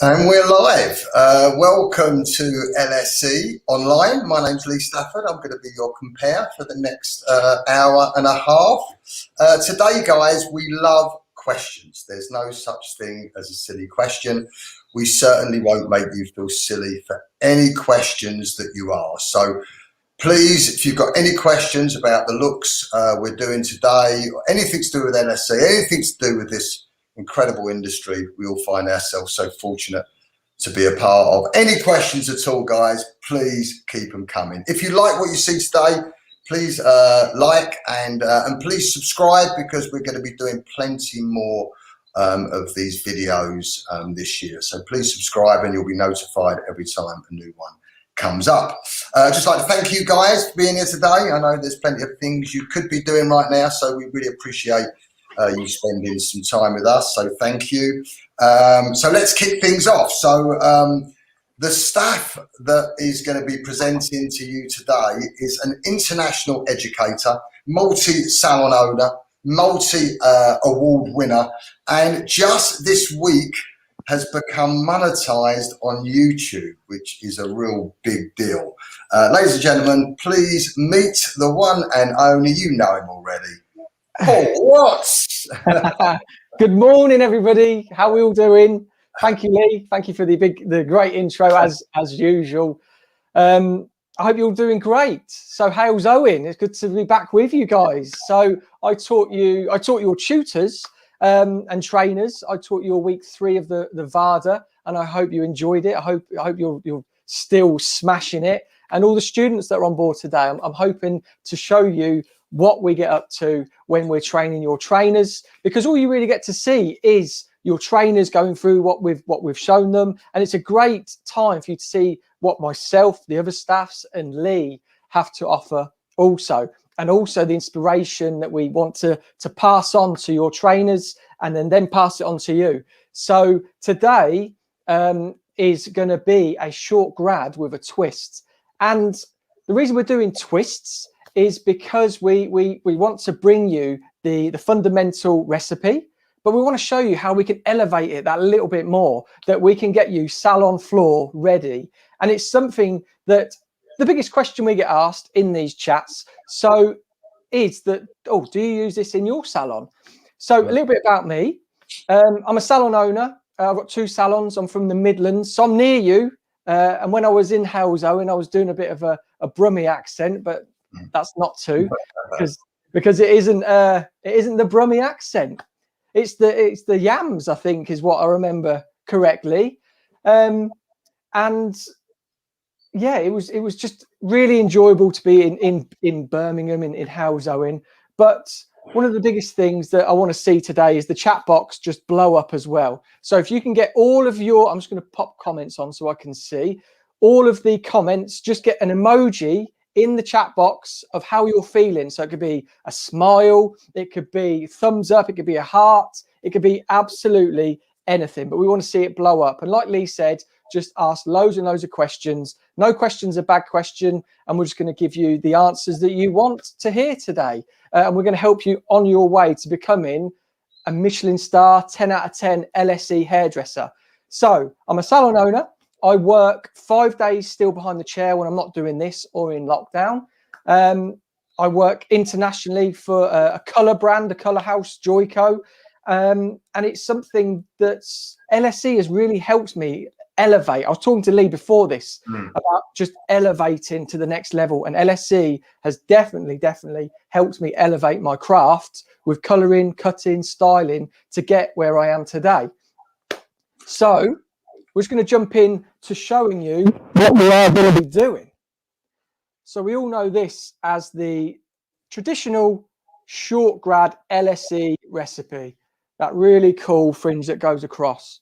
And we're live. Welcome to LSE Online. My name's Lee Stafford. I'm going to be your compare for the next hour and a half. Today, guys, we love questions. There's no such thing as a silly question. We certainly won't make you feel silly for any questions that you ask. So please, if you've got any questions about the looks we're doing today, or anything to do with LSE, anything to do with this incredible industry we all find ourselves so fortunate to be a part of. Any questions at all, guys, please keep them coming. If you like what you see today, please like and please subscribe, because we're going to be doing plenty more of these videos this year. So please subscribe and you'll be notified every time a new one comes up. Just like to thank you guys for being here today. I know there's plenty of things you could be doing right now, so we really appreciate you spending some time with us, so thank you. So let's kick things off. So the staff that is going to be presenting to you today is an international educator, multi-salon owner, multi-award winner, and just this week has become monetized on YouTube, which is a real big deal. Ladies and gentlemen, please meet the one and only, you know him already, Paul Watts. Good morning, everybody. How are we all doing? Thank you, Lee. Thank you for the great intro as usual. I hope you're all doing great. So how's Owen? It's good to be back with you guys. So I taught your tutors and trainers. I taught you week 3 of the VADA, and I hope you enjoyed it. I hope you're still smashing it. And all the students that are on board today, I'm hoping to show you what we get up to when we're training your trainers, because all you really get to see is your trainers going through what we've shown them. And it's a great time for you to see what myself, the other staffs, and Lee have to offer also, and also the inspiration that we want to pass on to your trainers and then pass it on to you. So today is going to be a short grad with a twist. And the reason we're doing twists is because we want to bring you the fundamental recipe, but we want to show you how we can elevate it that little bit more, that we can get you salon floor ready. And it's something that the biggest question we get asked in these chats is that, oh, do you use this in your salon? So a little bit about me. I'm a salon owner. I've got 2 salons. I'm from the Midlands, so I'm near you. And when I was in Owen, I was doing a bit of a Brummie accent, but that's not to, because it isn't the Brummie accent. It's the yams, I think, is what I remember correctly. And yeah, it was just really enjoyable to be in Birmingham, in Owen. But one of the biggest things that I want to see today is the chat box just blow up as well. So if you can get all of I'm just going to pop comments on so I can see all of the comments, just get an emoji in the chat box of how you're feeling. So it could be a smile, it could be thumbs up, it could be a heart, it could be absolutely anything, but we want to see it blow up. And like Lee said, just ask loads and loads of questions. No question's a bad question, and we're just going to give you the answers that you want to hear today. And we're going to help you on your way to becoming a Michelin star 10 out of 10 LSE hairdresser. So I'm a salon owner. I work 5 days still behind the chair when I'm not doing this or in lockdown. I work internationally for a colour brand, a colour house, Joico. And it's something that LSE has really helped me elevate. I was talking to Lee before this about just elevating to the next level. And LSE has definitely helped me elevate my craft with colouring, cutting, styling to get where I am today. So we're just going to jump in to showing you what we are going to be doing. So we all know this as the traditional short grad LSE recipe, that really cool fringe that goes across.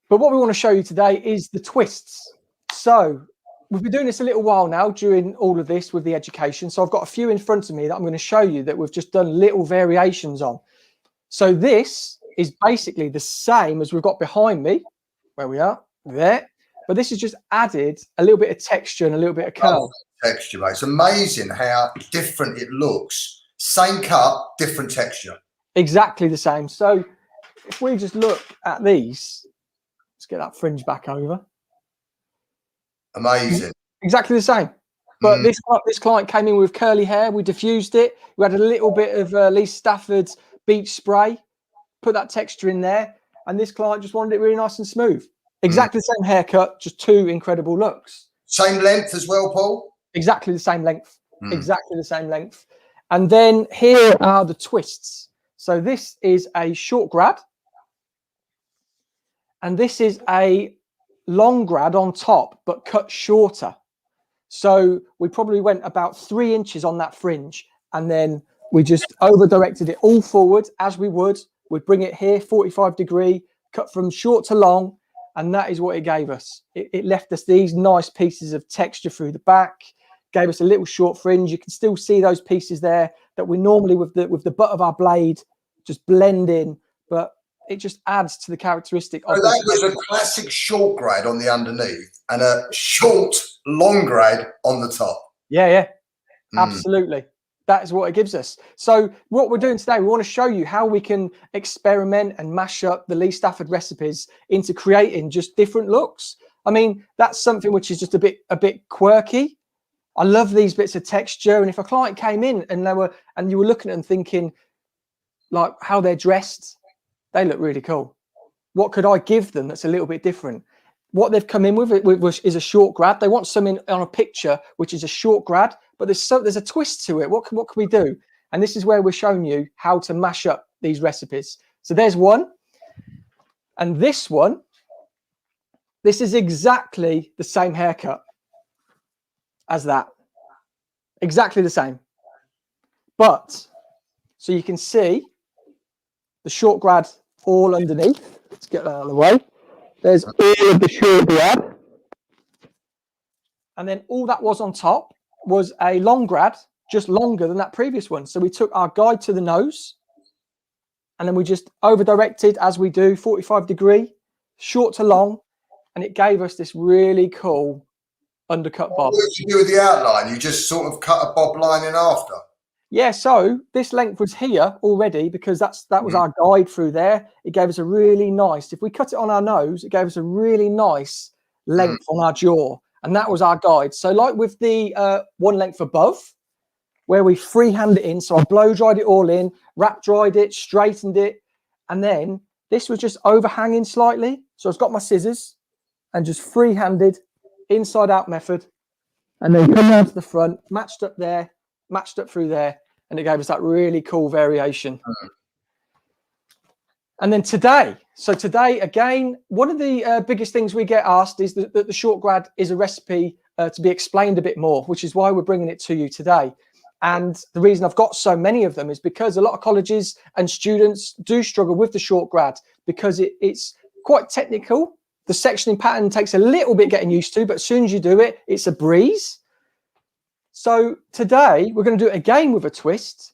But what we want to show you today is the twists. So we've been doing this a little while now during all of this with the education. So I've got a few in front of me that I'm going to show you that we've just done little variations on. So this is basically the same as we've got behind me, where we are, there. But this is just added a little bit of texture and a little bit of curl. Texture, mate. It's amazing how different it looks. Same cut, different texture. Exactly the same. So if we just look at these, let's get that fringe back over. Amazing. Exactly the same. But this client came in with curly hair. We diffused it. We had a little bit of Lee Stafford's beach spray, put that texture in there. And this client just wanted it really nice and smooth. Exactly the same haircut, just two incredible looks. Same length as well, Paul? Exactly the same length. Exactly the same length. And then here are the twists. So this is a short grad. And this is a long grad on top, but cut shorter. So we probably went about 3 inches on that fringe, and then we just over directed it all forward as we would. We'd bring it here, 45 degree, cut from short to long. And that is what it gave us. It left us these nice pieces of texture through the back, gave us a little short fringe. You can still see those pieces there that we normally with the butt of our blade just blend in, but it just adds to the characteristic of that was a classic short grade on the underneath and a short long grade on the top. Yeah, absolutely. That is what it gives us. So what we're doing today, we want to show you how we can experiment and mash up the Lee Stafford recipes into creating just different looks. I mean, that's something which is just a bit quirky. I love these bits of texture. And if a client came in and you were looking at them thinking like how they're dressed, they look really cool. What could I give them that's a little bit different? What they've come in with is a short grad. They want something on a picture which is a short grad, but there's a twist to it. What can we do? And this is where we're showing you how to mash up these recipes. So there's one, and this one. This is exactly the same haircut as that. Exactly the same. But so you can see the short grad all underneath. Let's get that out of the way. There's all of the short grad. And then all that was on top was a long grad, just longer than that previous one. So we took our guide to the nose, and then we just over directed as we do, 45 degree, short to long, and it gave us this really cool undercut bob. What did you do with the outline? You just sort of cut a bob line in after? Yeah, so this length was here already because that was our guide through there. It gave us a really nice, if we cut it on our nose, it gave us a really nice length on our jaw. And that was our guide. So like with the one length above, where we freehand it in. So I blow dried it all in, wrap dried it, straightened it. And then this was just overhanging slightly. So I've got my scissors and just freehanded inside out method. And then come down to the front, matched up there, matched up through there, and it gave us that really cool variation. And then today, again, one of the biggest things we get asked is that the short grad is a recipe to be explained a bit more, which is why we're bringing it to you today. And the reason I've got so many of them is because a lot of colleges and students do struggle with the short grad because it's quite technical. The sectioning pattern takes a little bit getting used to, but as soon as you do it, it's a breeze. So today we're going to do it again with a twist.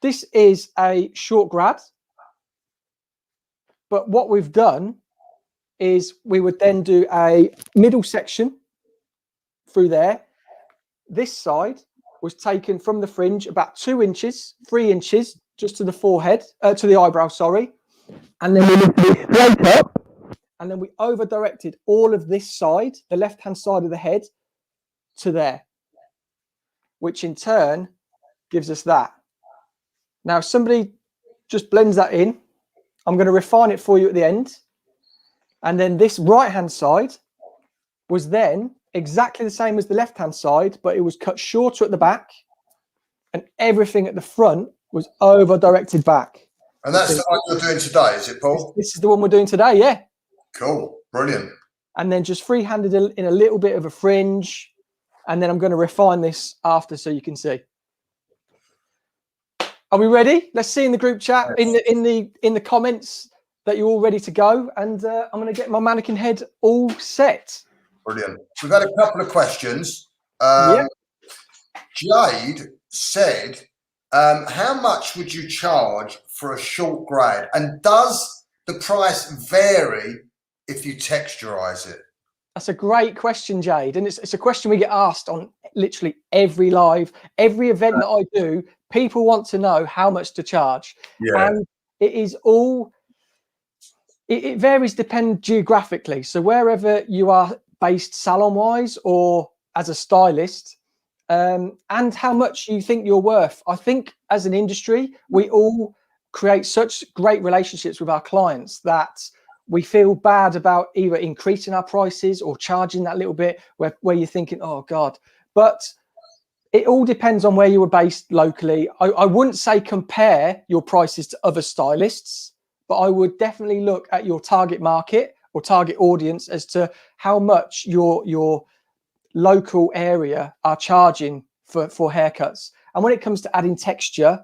This is a short grad, but what we've done is we would then do a middle section through there. This side was taken from the fringe about 2 inches, 3 inches, just to the forehead, to the eyebrow, sorry. And then we lifted it straight up, and then we over directed all of this side, the left-hand side of the head, to there, which in turn gives us that. Now, if somebody just blends that in, I'm going to refine it for you at the end. And then this right-hand side was then exactly the same as the left-hand side, but it was cut shorter at the back, and everything at the front was over-directed back. And that's the one you're doing today, is it, Paul? This is the one we're doing today, yeah. Cool, brilliant. And then just free-handed in a little bit of a fringe, and then I'm going to refine this after so you can see. Are we ready? Let's see in the group chat, yes. in the comments that you're all ready to go. And I'm going to get my mannequin head all set. Brilliant. We've had a couple of questions. Jade said, how much would you charge for a short grade? And does the price vary if you texturize it? That's a great question, Jade. And it's a question we get asked on literally every live, every event that I do. People want to know how much to charge. Yeah. And it is all It varies, depend geographically. So wherever you are based salon wise or as a stylist, and how much you think you're worth. I think as an industry, we all create such great relationships with our clients that we feel bad about either increasing our prices or charging that little bit where you're thinking, oh God. But it all depends on where you were based locally. I wouldn't say compare your prices to other stylists, but I would definitely look at your target market or target audience as to how much your local area are charging for haircuts. And when it comes to adding texture,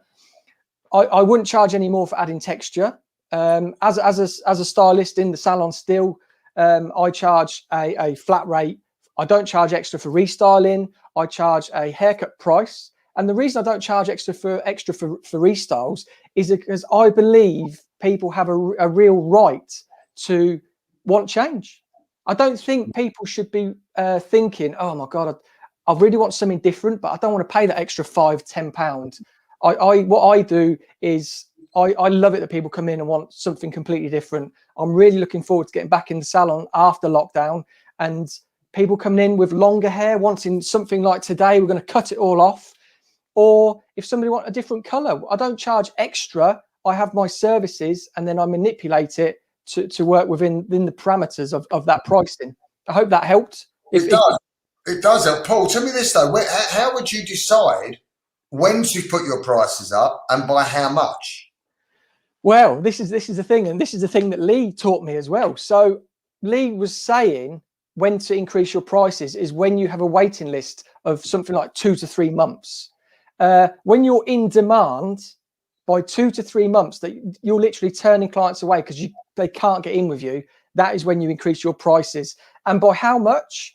I wouldn't charge any more for adding texture. As a stylist in the salon still, I charge a flat rate. I don't charge extra for restyling. I charge a haircut price. And the reason I don't charge extra for restyles is because I believe people have a real right to want change. I don't think people should be thinking, oh my God, I really want something different, but I don't want to pay that extra £5-10. What I do is I love it that people come in and want something completely different. I'm really looking forward to getting back in the salon after lockdown, and people coming in with longer hair, wanting something like today, we're going to cut it all off. Or if somebody wants a different color, I don't charge extra. I have my services and then I manipulate it to work within the parameters of that pricing. I hope that helped. It does help. Paul, tell me this though, how would you decide when to put your prices up and by how much? Well, this is the thing, and this is the thing that Lee taught me as well. So Lee was saying when to increase your prices is when you have a waiting list of something like 2 to 3 months. When you're in demand by 2 to 3 months, that you're literally turning clients away because they can't get in with you, that is when you increase your prices. And by how much?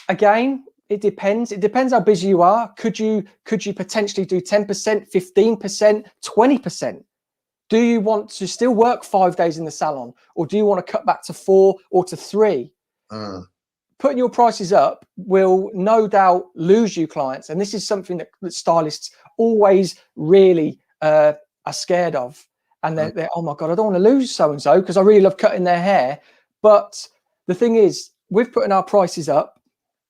Again, it depends. It depends how busy you are. Could you potentially do 10%, 15%, 20%? Do you want to still work 5 days in the salon, or do you want to cut back to 4 or to 3? Putting your prices up will no doubt lose you clients. And this is something that stylists always really are scared of. And they're, oh my God, I don't want to lose so-and-so because I really love cutting their hair. But the thing is, with putting our prices up,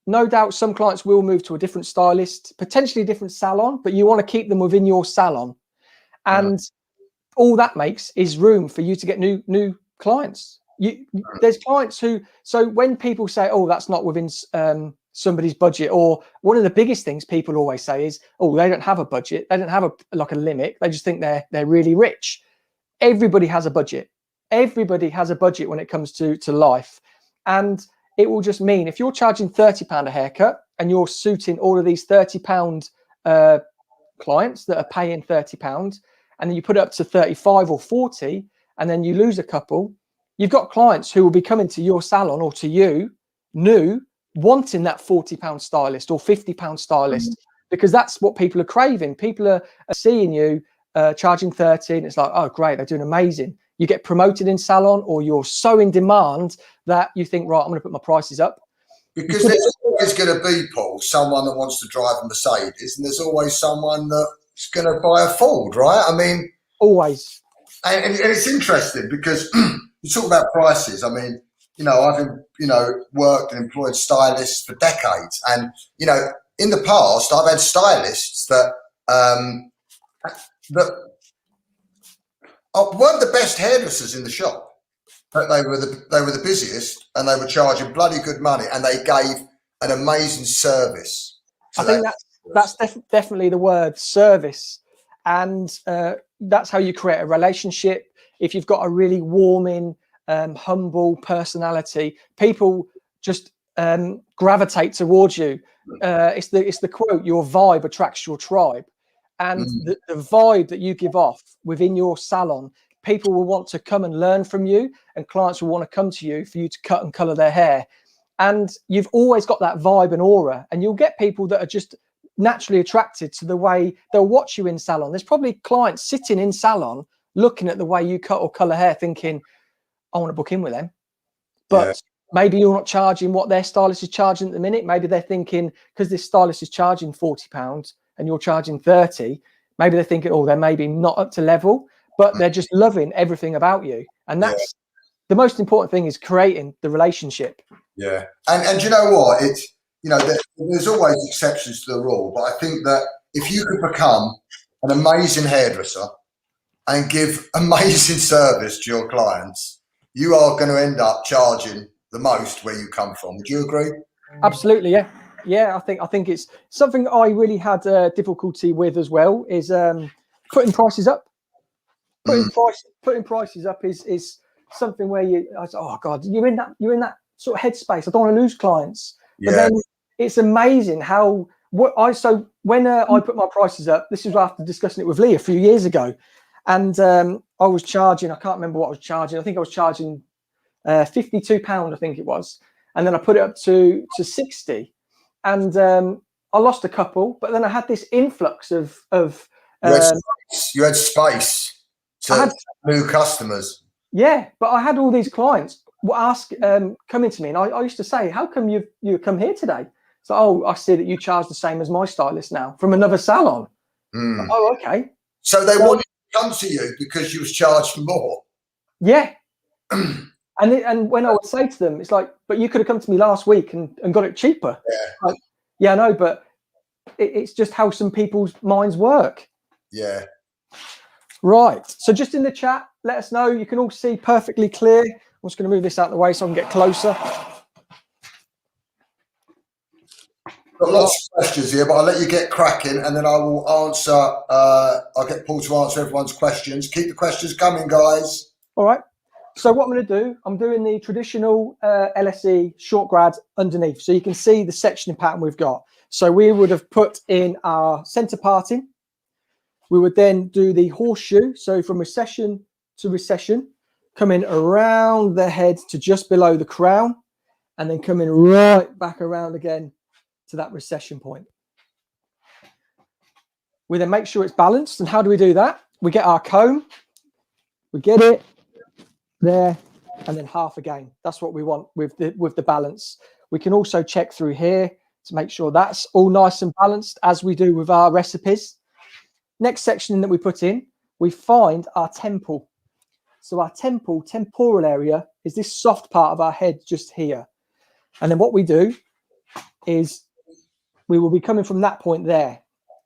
no doubt some clients will move to a different stylist, potentially a different salon, but you want to keep them within your salon. And all that makes is room for you to get new clients. There's clients who, so when people say, oh, that's not within somebody's budget, or one of the biggest things people always say is, oh, they don't have a budget, they don't have a limit, they just think they're really rich. Everybody has a budget. Everybody has a budget when it comes to life. And it will just mean if you're charging £30 a haircut and you're suiting all of these £30 clients that are paying £30, and then you put it up to 35 or 40, and then you lose a couple, you've got clients who will be coming to your salon or to you new, wanting that £40 stylist or £50 stylist, because that's what people are craving. People are seeing you charging 30, and it's like, oh, great, they're doing amazing. You get promoted in salon, or you're so in demand that you think, right, I'm going to put my prices up. Because there's always going to be, Paul, someone that wants to drive a Mercedes, and there's always someone that's going to buy a Ford, right? I mean, always. And it's interesting because you talk about prices. I mean, I've worked and employed stylists for decades, and in the past I've had stylists that weren't the best hairdressers in the shop, but they were the busiest, and they were charging bloody good money, and they gave an amazing service. I think that's definitely the word, service, and that's how you create a relationship. If you've got a really warming, humble personality, people just gravitate towards you. It's the quote, your vibe attracts your tribe. And the vibe that you give off within your salon, people will want to come and learn from you, and clients will want to come to you for you to cut and color their hair. And you've always got that vibe and aura, and you'll get people that are just naturally attracted to the way they'll watch you in salon. There's probably clients sitting in salon looking at the way you cut or color hair thinking, I want to book in with them. But maybe you're not charging what their stylist is charging at the minute. Maybe they're thinking, because this stylist is charging £40 and you're charging 30, maybe they're thinking, oh, they're maybe not up to level. but they're just loving everything about you. And that's the most important thing, is creating the relationship. Yeah. And you know what? It's, you know, there's always exceptions to the rule, but I think that if you could become an amazing hairdresser and give amazing service to your clients, you are going to end up charging the most where you come from. Would you agree? Absolutely, yeah. Yeah, I think it's something I really had difficulty with as well, is putting prices up. Putting prices up is something where oh God, you're in that sort of headspace. I don't want to lose clients. But then it's amazing how when I put my prices up, this is after discussing it with Lee a few years ago, and I was charging, I can't remember what I was charging. I think I was charging £52, I think it was, and then I put it up to 60, and I lost a couple, but then I had this influx of you had space to new customers. Yeah, but I had all these clients coming to me, and I used to say, "How come you come here today?" So, "Oh, I see that you charge the same as my stylist now from another salon." Oh, okay. So they wanted to come to you because you was charged more. Yeah. And when I would say to them, it's like, "But you could have come to me last week and got it cheaper." Yeah. Like, yeah, I know, but it's just how some people's minds work. Yeah. Right. So just in the chat, let us know. You can all see perfectly clear. I'm just going to move this out of the way so I can get closer. Got lots of questions here, but I'll let you get cracking, and then I will answer. I'll get Paul to answer everyone's questions. Keep the questions coming, guys. All right. So what I'm going to do, I'm doing the traditional LSE short grad underneath, so you can see the sectioning pattern we've got. So we would have put in our centre parting. We would then do the horseshoe. So from recession to recession, coming around the head to just below the crown, and then coming right back around again to that recession point. We then make sure it's balanced. And how do we do that? We get our comb, we get it there, and then half again. That's what we want with the balance. We can also check through here to make sure that's all nice and balanced, as we do with our recipes. Next section that we put in, we find our temple. So our temporal area is this soft part of our head just here. And then what we do is we will be coming from that point there.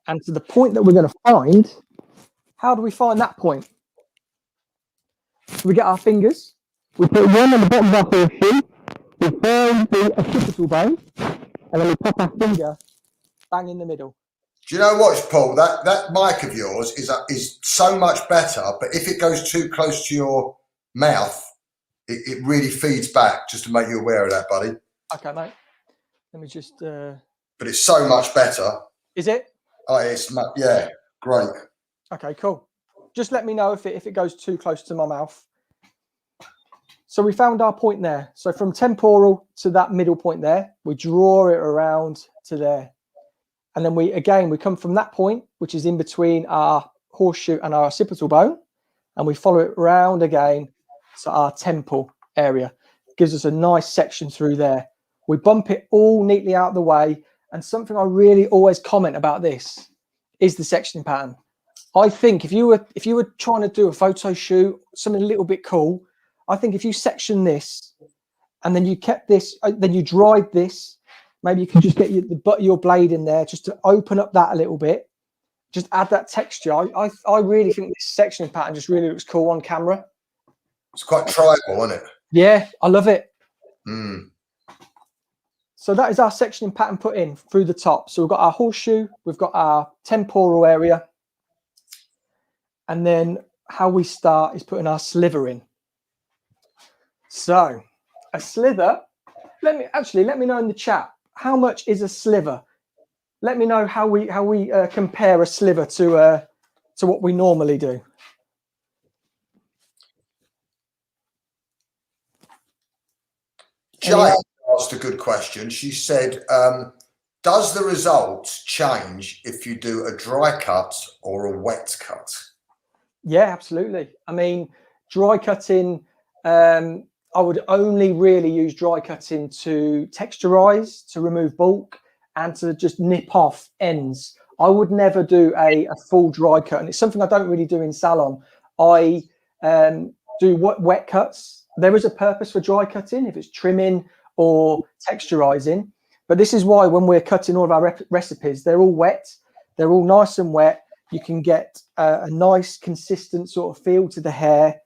And to the point that we're going to find, how do we find that point? So we get our fingers, we put one on the bottom of our horseshoe, we find the occipital bone, and then we pop our finger bang in the middle. Do you know what, Paul? That mic of yours is so much better, but if it goes too close to your mouth, it really feeds back. Just to make you aware of that, buddy. Okay, mate. Let me just. But it's so much better. Is it? Oh, yeah, great. Okay, cool. Just let me know if it goes too close to my mouth. So we found our point there. So from temporal to that middle point there, we draw it around to there. And then we come from that point, which is in between our horseshoe and our occipital bone, and we follow it round again to our temple area. It gives us a nice section through there. We bump it all neatly out of the way. And something I really always comment about this is the sectioning pattern. I think if you were trying to do a photo shoot, something a little bit cool, I think if you section this and then you kept this, then you dried this, maybe you can just get the butt of your blade in there just to open up that a little bit, just add that texture. I really think this sectioning pattern just really looks cool on camera. It's quite tribal, isn't it? Yeah, I love it. Mm. So that is our sectioning pattern put in through the top. So we've got our horseshoe, we've got our temporal area, and then how we start is putting our slither in. So a slither, let me know in the chat, how much is a sliver? Let me know how we compare a sliver to what we normally do. Jay asked a good question. She said, does the results change if you do a dry cut or a wet cut? Yeah, absolutely. I mean, dry cutting, I would only really use dry cutting to texturize, to remove bulk, and to just nip off ends. I would never do a full dry cut, and it's something I don't really do in salon. I do wet cuts. There is a purpose for dry cutting if it's trimming or texturizing. But this is why when we're cutting all of our recipes, they're all wet. They're all nice and wet. You can get a nice, consistent sort of feel to the hair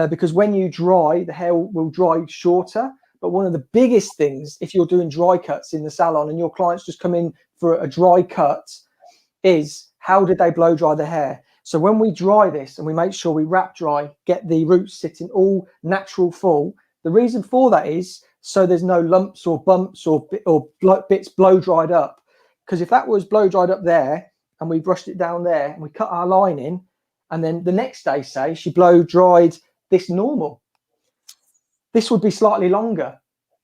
because when you dry, the hair will dry shorter. But one of the biggest things, if you're doing dry cuts in the salon and your clients just come in for a dry cut, is how did they blow dry the hair? So when we dry this and we make sure we wrap dry, get the roots sitting all natural full, the reason for that is so there's no lumps or bumps or bits blow dried up. Because if that was blow dried up there and we brushed it down there and we cut our line in, and then the next day, say, she blow dried this normal, this would be slightly longer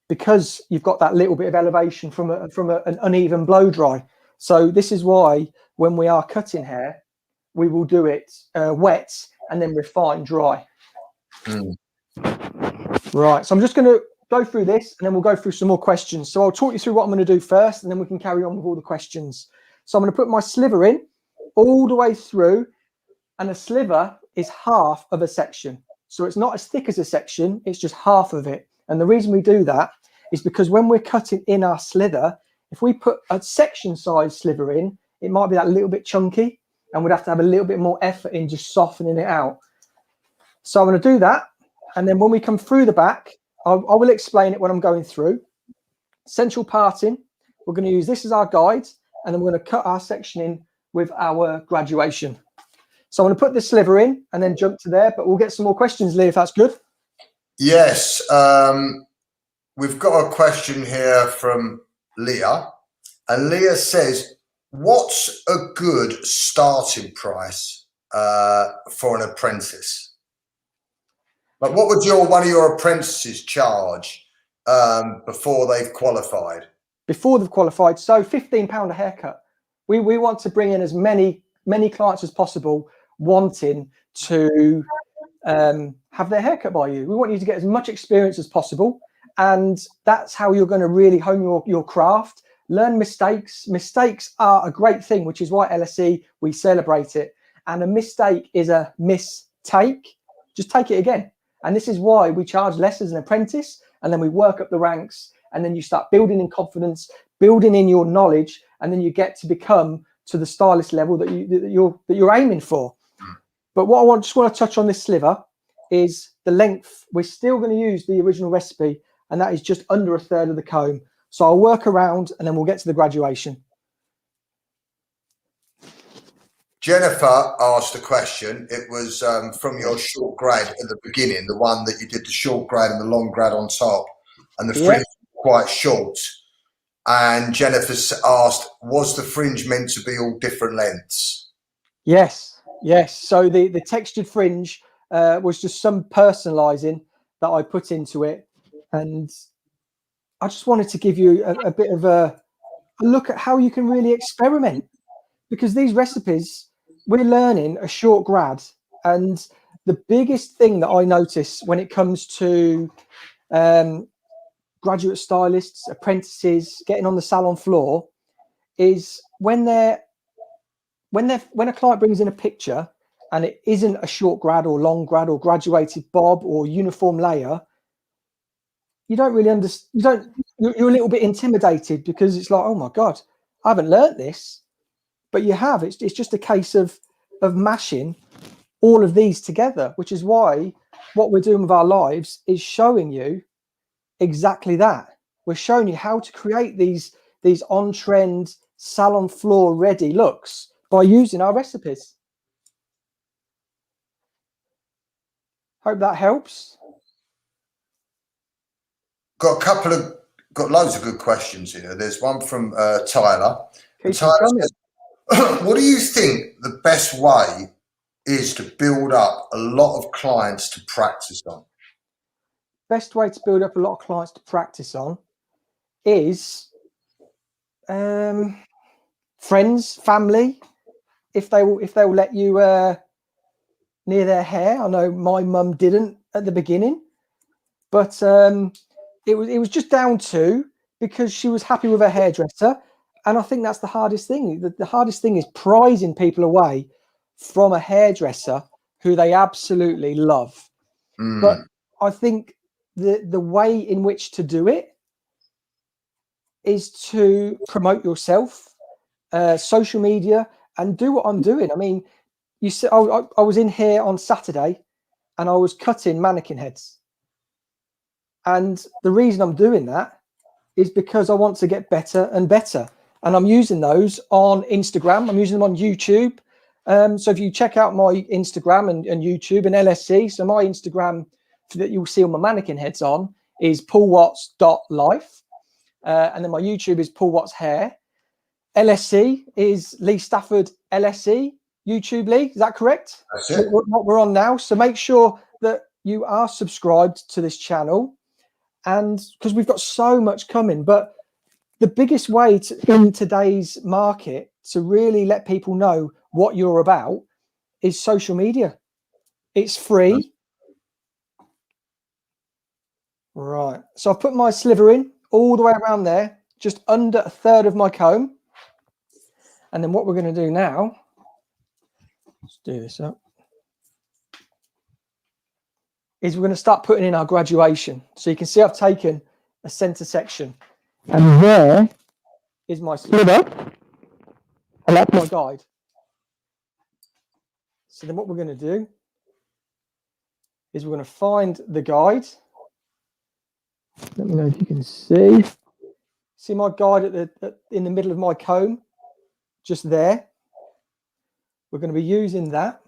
because you've got that little bit of elevation from an uneven blow dry. So this is why when we are cutting hair, we will do it wet and then refine dry. Right, so I'm just going to go through this and then we'll go through some more questions. So I'll talk you through what I'm going to do first and then we can carry on with all the questions. So I'm going to put my sliver in all the way through, and a sliver is half of a section. So it's not as thick as a section, it's just half of it. And the reason we do that is because when we're cutting in our slither, if we put a section size sliver in, it might be that little bit chunky and we'd have to have a little bit more effort in just softening it out. So I'm going to do that. And then when we come through the back, I will explain it when I'm going through. Central parting, we're going to use this as our guide, and then we're going to cut our section in with our graduation. So I'm going to put the sliver in and then jump to there, but we'll get some more questions, Lee, if that's good. Yes. We've got a question here from Leah, and Leah says, what's a good starting price for an apprentice? Like, what would one of your apprentices charge before they've qualified? Before they've qualified, so £15 a haircut. We want to bring in as many clients as possible wanting to have their haircut by you. We want you to get as much experience as possible, and that's how you're going to really hone your craft. Learn mistakes. Mistakes are a great thing, which is why LSE, we celebrate it. And a mistake is a mistake. Just take it again. And this is why we charge less as an apprentice, and then we work up the ranks, and then you start building in confidence, building in your knowledge, and then you get to become to the stylist level that you're aiming for. But what I just want to touch on this sliver is the length. We're still going to use the original recipe, and that is just under 1/3 of the comb. So I'll work around, and then we'll get to the graduation. Jennifer asked a question. It was from your short grad at the beginning, the one that you did the short grad and the long grad on top, and the fringe quite short. And Jennifer asked, was the fringe meant to be all different lengths? Yes. So the textured fringe was just some personalising that I put into it, and I just wanted to give you a bit of a look at how you can really experiment, because these recipes, we're learning a short grad, and the biggest thing that I notice when it comes to graduate stylists, apprentices getting on the salon floor is when a client brings in a picture and it isn't a short grad or long grad or graduated bob or uniform layer, you don't really understand. You're a little bit intimidated because it's like, oh my God, I haven't learnt this. But you have. It's just a case of mashing all of these together, which is why what we're doing with our lives is showing you exactly that. We're showing you how to create these on-trend salon floor ready looks by using our recipes. Hope that helps. Got loads of good questions here. There's one from Tyler. Tyler says, what do you think the best way is to build up a lot of clients to practice on? Best way to build up a lot of clients to practice on is friends, family, if they will let you near their hair. I know my mum didn't at the beginning, but it was just down to because she was happy with her hairdresser. And I think that's the hardest thing. The hardest thing is prizing people away from a hairdresser who they absolutely love. Mm. But I think the way in which to do it is to promote yourself, social media, and do what I'm doing. I mean, you see, I was in here on Saturday and I was cutting mannequin heads. And the reason I'm doing that is because I want to get better and better. And I'm using those on Instagram. I'm using them on YouTube. So if you check out my Instagram and YouTube and LSC, so my Instagram that you'll see all my mannequin heads on is paulwatts.life. And then my YouTube is Paul Watts Hair. LSC is Lee Stafford LSC YouTube, Lee. Is that correct? That's it. What we're on now. So make sure that you are subscribed to this channel, and because we've got so much coming. But the biggest way in today's market to really let people know what you're about is social media. It's free. Right. So I've put my sliver in all the way around there, just under a third of my comb. And then what we're going to do now, let's do this up, is we're going to start putting in our graduation. So you can see I've taken a center section. And there is my sliver. And that's my guide. So then what we're going to do is we're going to find the guide. Let me know if you can see. See my guide in the middle of my comb, just there. We're going to be using that.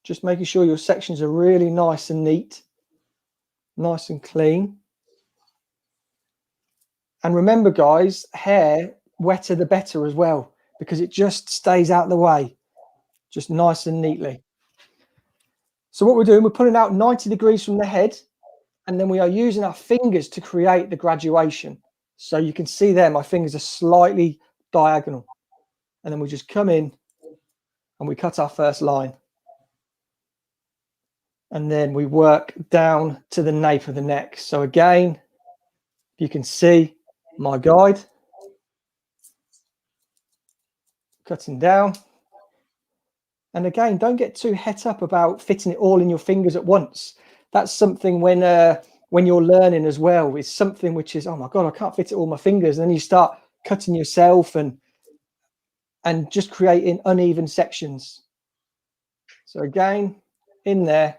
Just making sure your sections are really nice and neat, nice and clean. And remember, guys, hair, wetter the better as well, because it just stays out of the way, just nice and neatly. So what we're doing, we're pulling out 90 degrees from the head, and then we are using our fingers to create the graduation. So you can see there, my fingers are slightly diagonal. And then we just come in and we cut our first line. And then we work down to the nape of the neck. So again, you can see my guide, cutting down. And again, don't get too het up about fitting it all in your fingers at once. That's something when you're learning as well, it's something which is, oh my God, I can't fit it all my fingers. And then you start cutting yourself and just creating uneven sections. So again, in there,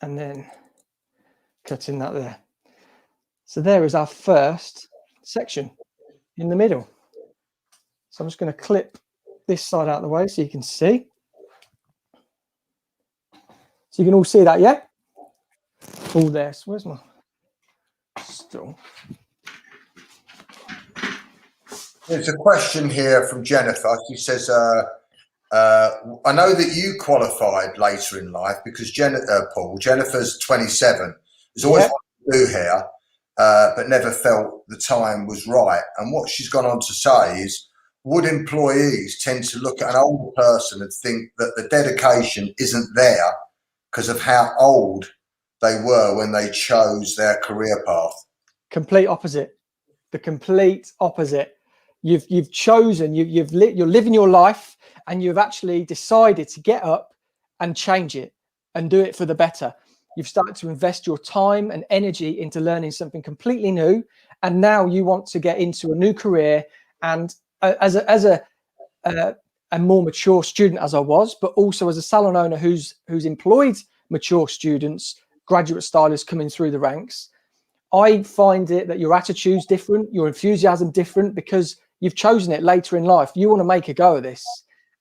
and then cutting that there. So there is our first section in the middle. So I'm just going to clip this side out of the way so you can see. So you can all see that, yeah? All there. So where's my stool? There's a question here from Jennifer. She says, I know that you qualified later in life because Paul, Jennifer's 27, has always wanted to do hair, but never felt the time was right. And what she's gone on to say is, would employees tend to look at an older person and think that the dedication isn't there because of how old they were when they chose their career path? Complete opposite. The complete opposite. You've chosen, you're living your life, and you've actually decided to get up and change it and do it for the better. You've started to invest your time and energy into learning something completely new, and now you want to get into a new career. And as a more mature student as I was, but also as a salon owner who's employed mature students, graduate stylists coming through the ranks, I find it that your attitude's different, your enthusiasm different, because you've chosen it later in life. You want to make a go of this.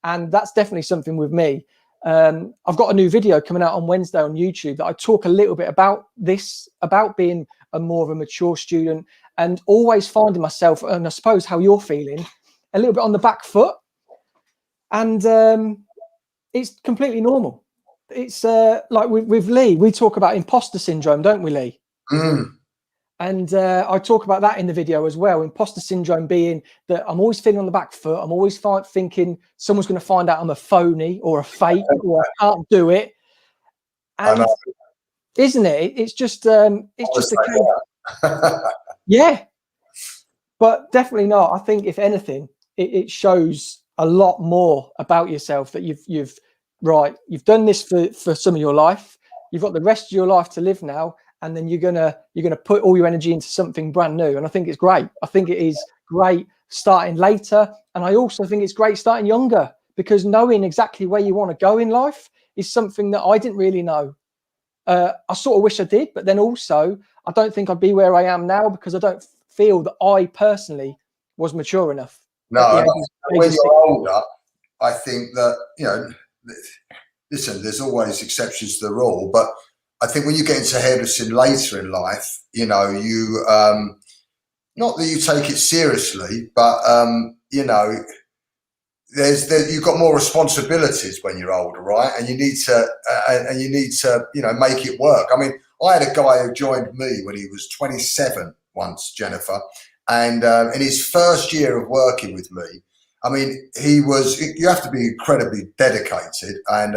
And that's definitely something with me. I've got a new video coming out on Wednesday on YouTube that I talk a little bit about this, about being more of a mature student and always finding myself, and I suppose how you're feeling, a little bit on the back foot. And it's completely normal. It's like with Lee, we talk about imposter syndrome, don't we, Lee? Mm. And I talk about that in the video as well. Imposter syndrome being that I'm always feeling on the back foot. I'm always thinking someone's going to find out I'm a phony or a fake or I can't do it. And isn't it? It's just a case. Yeah, but definitely not. I think if anything, it shows a lot more about yourself, that you've done this for some of your life. You've got the rest of your life to live now, and then you're gonna put all your energy into something brand new. And I think it's great. I think it is great starting later, and I also think it's great starting younger, because knowing exactly where you want to go in life is something that I didn't really know. I sort of wish I did, but then also I don't think I'd be where I am now, because I don't feel that I personally was mature enough. No, when you're older, I think that, you know, listen, there's always exceptions to the rule, but I think when you get into hairdressing later in life, you know, you not that you take it seriously, but you know, you've got more responsibilities when you're older, right? And you need to you know, make it work. I mean, I had a guy who joined me when he was 27 once, Jennifer, and in his first year of working with me, I mean, you have to be incredibly dedicated, and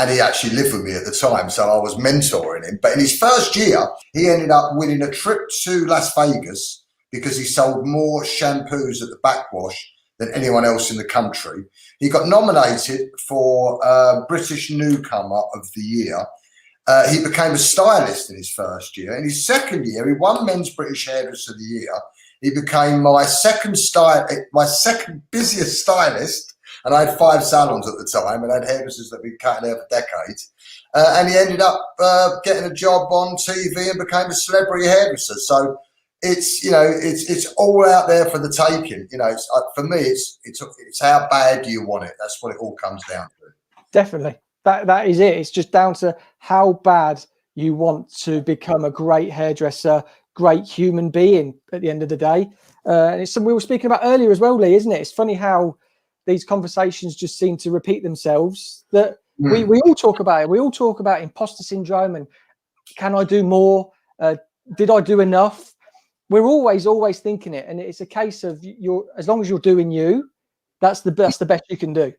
he actually lived with me at the time, so I was mentoring him. But in his first year, he ended up winning a trip to Las Vegas because he sold more shampoos at the backwash than anyone else in the country. He got nominated for British Newcomer of the Year. He became a stylist in his first year. In his second year, he won Men's British Hairdresser of the Year. He became my second busiest stylist. And I had 5 salons at the time, and I had hairdressers that had been cutting hair for decades. And he ended up getting a job on TV and became a celebrity hairdresser. So it's, you know, it's all out there for the taking. You know, for me, it's how bad do you want it? That's what it all comes down to. Definitely, that is it. It's just down to how bad you want to become a great hairdresser, great human being at the end of the day. And it's something we were speaking about earlier as well, Lee, isn't it? It's funny how these conversations just seem to repeat themselves, that we all talk about it. We all talk about imposter syndrome and can I do more? Did I do enough? We're always thinking it. And it's a case of as long as you're doing you, that's the best you can do.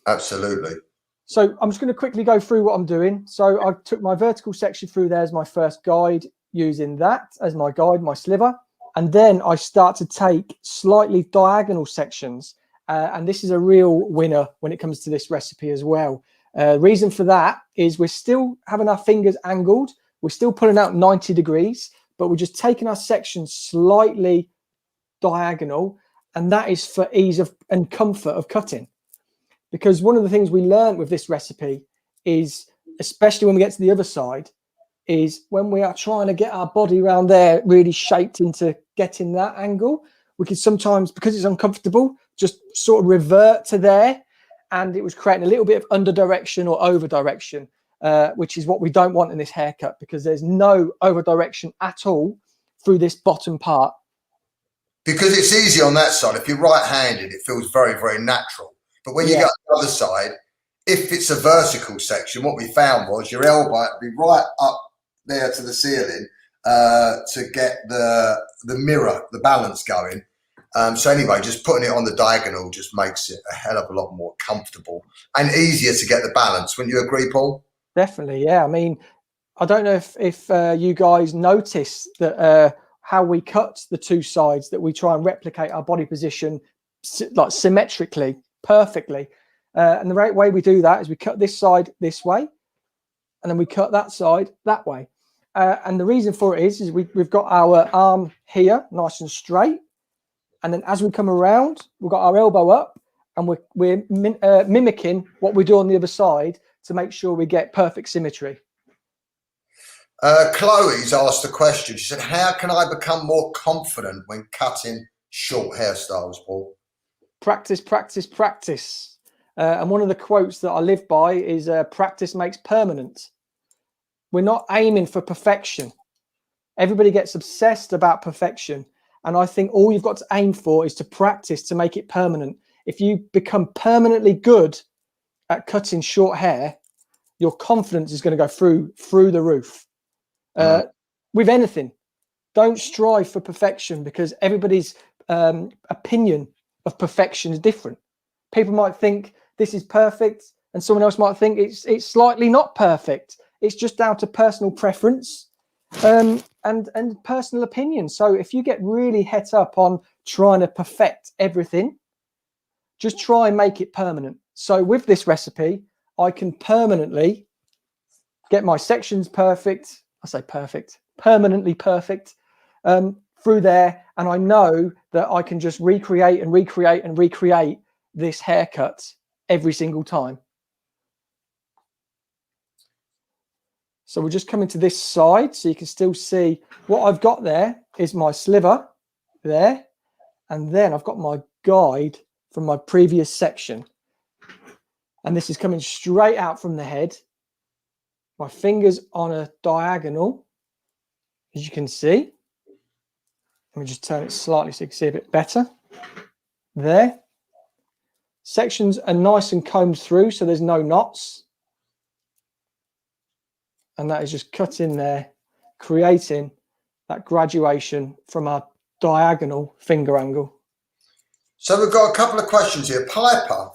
Absolutely. So I'm just going to quickly go through what I'm doing. So I took my vertical section through there as my first guide, using that as my guide, my sliver. And then I start to take slightly diagonal sections. And this is a real winner when it comes to this recipe as well. Reason for that is we're still having our fingers angled. We're still pulling out 90 degrees, but we're just taking our section slightly diagonal. And that is for ease and comfort of cutting. Because one of the things we learned with this recipe is, especially when we get to the other side, is when we are trying to get our body around there really shaped into getting that angle, we can sometimes, because it's uncomfortable, just sort of revert to there, and it was creating a little bit of under direction or over direction, which is what we don't want in this haircut, because there's no over direction at all through this bottom part. Because it's easy on that side. If you're right-handed, it feels very, very natural. But when you go to the other side, if it's a vertical section, what we found was your elbow would be right up there to the ceiling to get the mirror, the balance going. So anyway, just putting it on the diagonal just makes it a hell of a lot more comfortable and easier to get the balance. Wouldn't you agree, Paul? Definitely, yeah. I mean, I don't know if you guys notice that how we cut the two sides, that we try and replicate our body position like symmetrically, perfectly. And the right way we do that is we cut this side this way, and then we cut that side that way. And the reason for it is we've got our arm here nice and straight. And then as we come around, we've got our elbow up, and we're mimicking what we do on the other side to make sure we get perfect symmetry. Chloe's asked a question. She said, how can I become more confident when cutting short hairstyles, Paul? Practice, practice, practice. And one of the quotes that I live by is practice makes permanent. We're not aiming for perfection. Everybody gets obsessed about perfection. And I think all you've got to aim for is to practice to make it permanent. If you become permanently good at cutting short hair, your confidence is going to go through the roof. With anything, don't strive for perfection, because everybody's opinion of perfection is different. People might think this is perfect, and someone else might think it's slightly not perfect. It's just down to personal preference and personal opinion. So if you get really het up on trying to perfect everything, just try and make it permanent. So with this recipe, I can permanently get my sections perfect. I say perfect, permanently perfect through there. And I know that I can just recreate and recreate and recreate this haircut every single time. So we're just coming to this side so you can still see what I've got there is my sliver there. And then I've got my guide from my previous section. And this is coming straight out from the head. My fingers on a diagonal, as you can see. Let me just turn it slightly so you can see a bit better. There. Sections are nice and combed through, so there's no knots. And that is just cut in there, creating that graduation from our diagonal finger angle. So we've got a couple of questions here. Piper,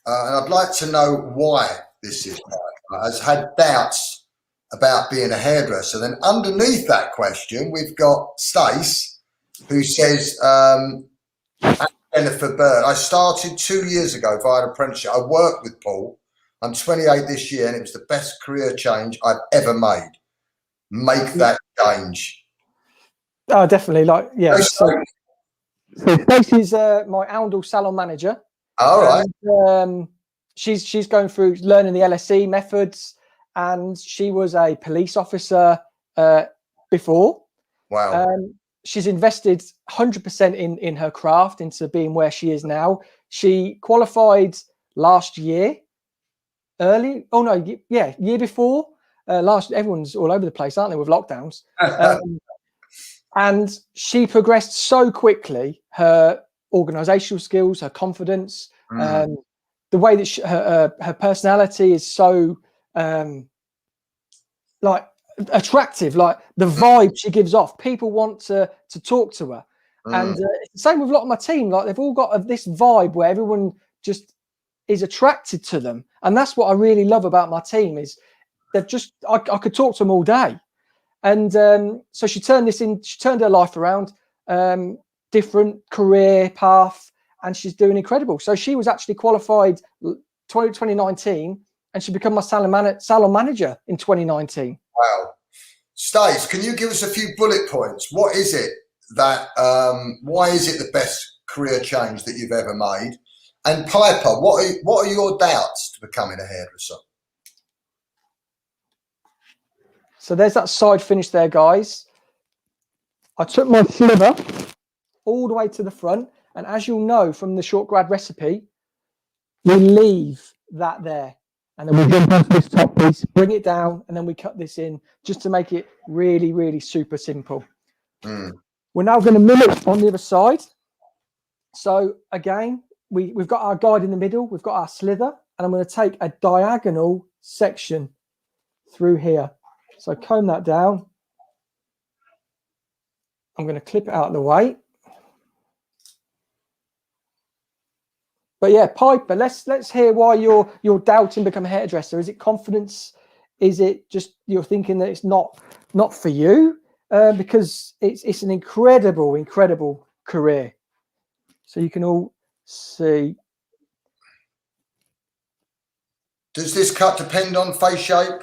and I'd like to know why this is Piper, has had doubts about being a hairdresser. Then underneath that question, we've got Stace, who says, Jennifer Bird, I started 2 years ago via an apprenticeship. I worked with Paul. I'm 28 this year, and it was the best career change I've ever made. Make that change. Oh, definitely. Like, yeah. So Stacey's my Oundle salon manager. All right. And, she's going through learning the LSE methods, and she was a police officer before. Wow. She's invested 100% in her craft, into being where she is now. She qualified last year. Year before. Everyone's all over the place, aren't they, with lockdowns? And she progressed so quickly. Her organizational skills, her confidence, the way that her personality is so like attractive, like the vibe she gives off. People want to talk to her. And it's the same with a lot of my team. Like, they've all got this vibe where everyone just is attracted to them. And that's what I really love about my team, is they've just, I could talk to them all day. And so she turned her life around, different career path, and she's doing incredible. So she was actually qualified 2019, and she became my salon manager in 2019. Wow. Stace, can you give us a few bullet points? What is it that, why is it the best career change that you've ever made? And Piper, what are your doubts to becoming a hairdresser? So there's that side finish there, guys. I took my sliver all the way to the front, and as you'll know from the short grad recipe, we leave that there, and then we jump onto this top piece, bring it down, and then we cut this in, just to make it really, really super simple. We're now going to mill it on the other side. So again, we've got our guide in the middle, we've got our slither, and I'm going to take a diagonal section through here. So comb that down. I'm going to clip it out of the way. But yeah, Piper, let's hear why you're doubting becoming a hairdresser. Is it confidence? Is it just you're thinking that it's not for you? Because it's an incredible career. So you can all see. Does this cut depend on face shape?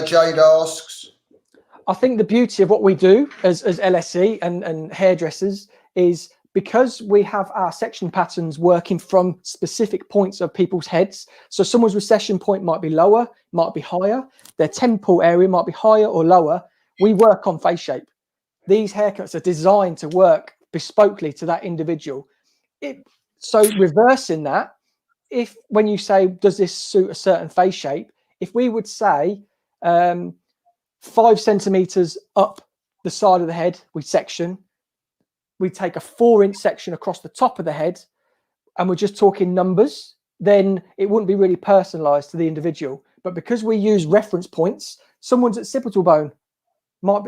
Jade asks. I think the beauty of what we do as LSE and hairdressers is, because we have our section patterns working from specific points of people's heads. So someone's recession point might be lower, might be higher. Their temple area might be higher or lower. We work on face shape. These haircuts are designed to work bespokely to that individual. So reversing that, when you say, does this suit a certain face shape? If we would say 5 centimeters up the side of the head, we section. We take a 4-inch section across the top of the head, and we're just talking numbers, then it wouldn't be really personalized to the individual. But because we use reference points, someone's at occipital bone,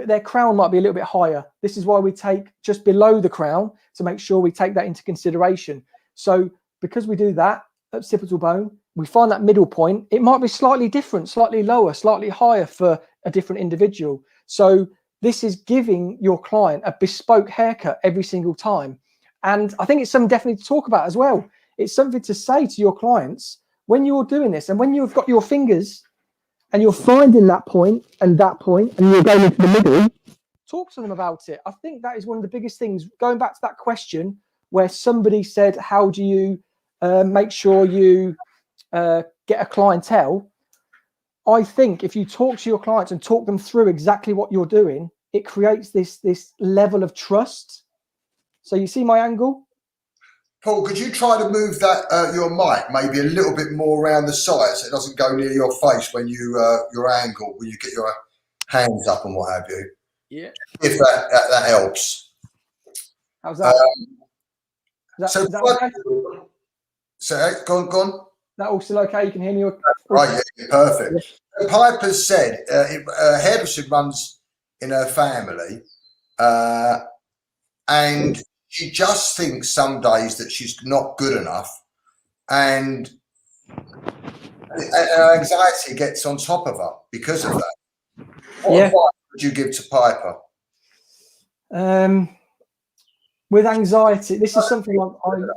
their crown might be a little bit higher. This is why we take just below the crown to make sure we take that into consideration. So because we do that at occipital bone, we find that middle point. It might be slightly different, slightly lower, slightly higher for a different individual. So this is giving your client a bespoke haircut every single time. And I think it's something definitely to talk about as well. it's something to say to your clients when you're doing this, and when you've got your fingers and you're finding that point and you're going into the middle, talk to them about it. I think that is one of the biggest things. Going back to that question where somebody said, how do you make sure you get a clientele? I think if you talk to your clients and talk them through exactly what you're doing, it creates this level of trust. So you see my angle? Paul, could you try to move that your mic maybe a little bit more around the side so it doesn't go near your face when you your angle, when you get your hands up and what have you? Yeah. If that helps. How's that? Is that okay? So go on. Is that all still okay? You can hear me? Right, yeah, perfect. Yeah. Piper said hairdressing runs in her family, and she just thinks some days that she's not good enough, and her anxiety gets on top of her because of that. What advice would you give to Piper? With anxiety, this is something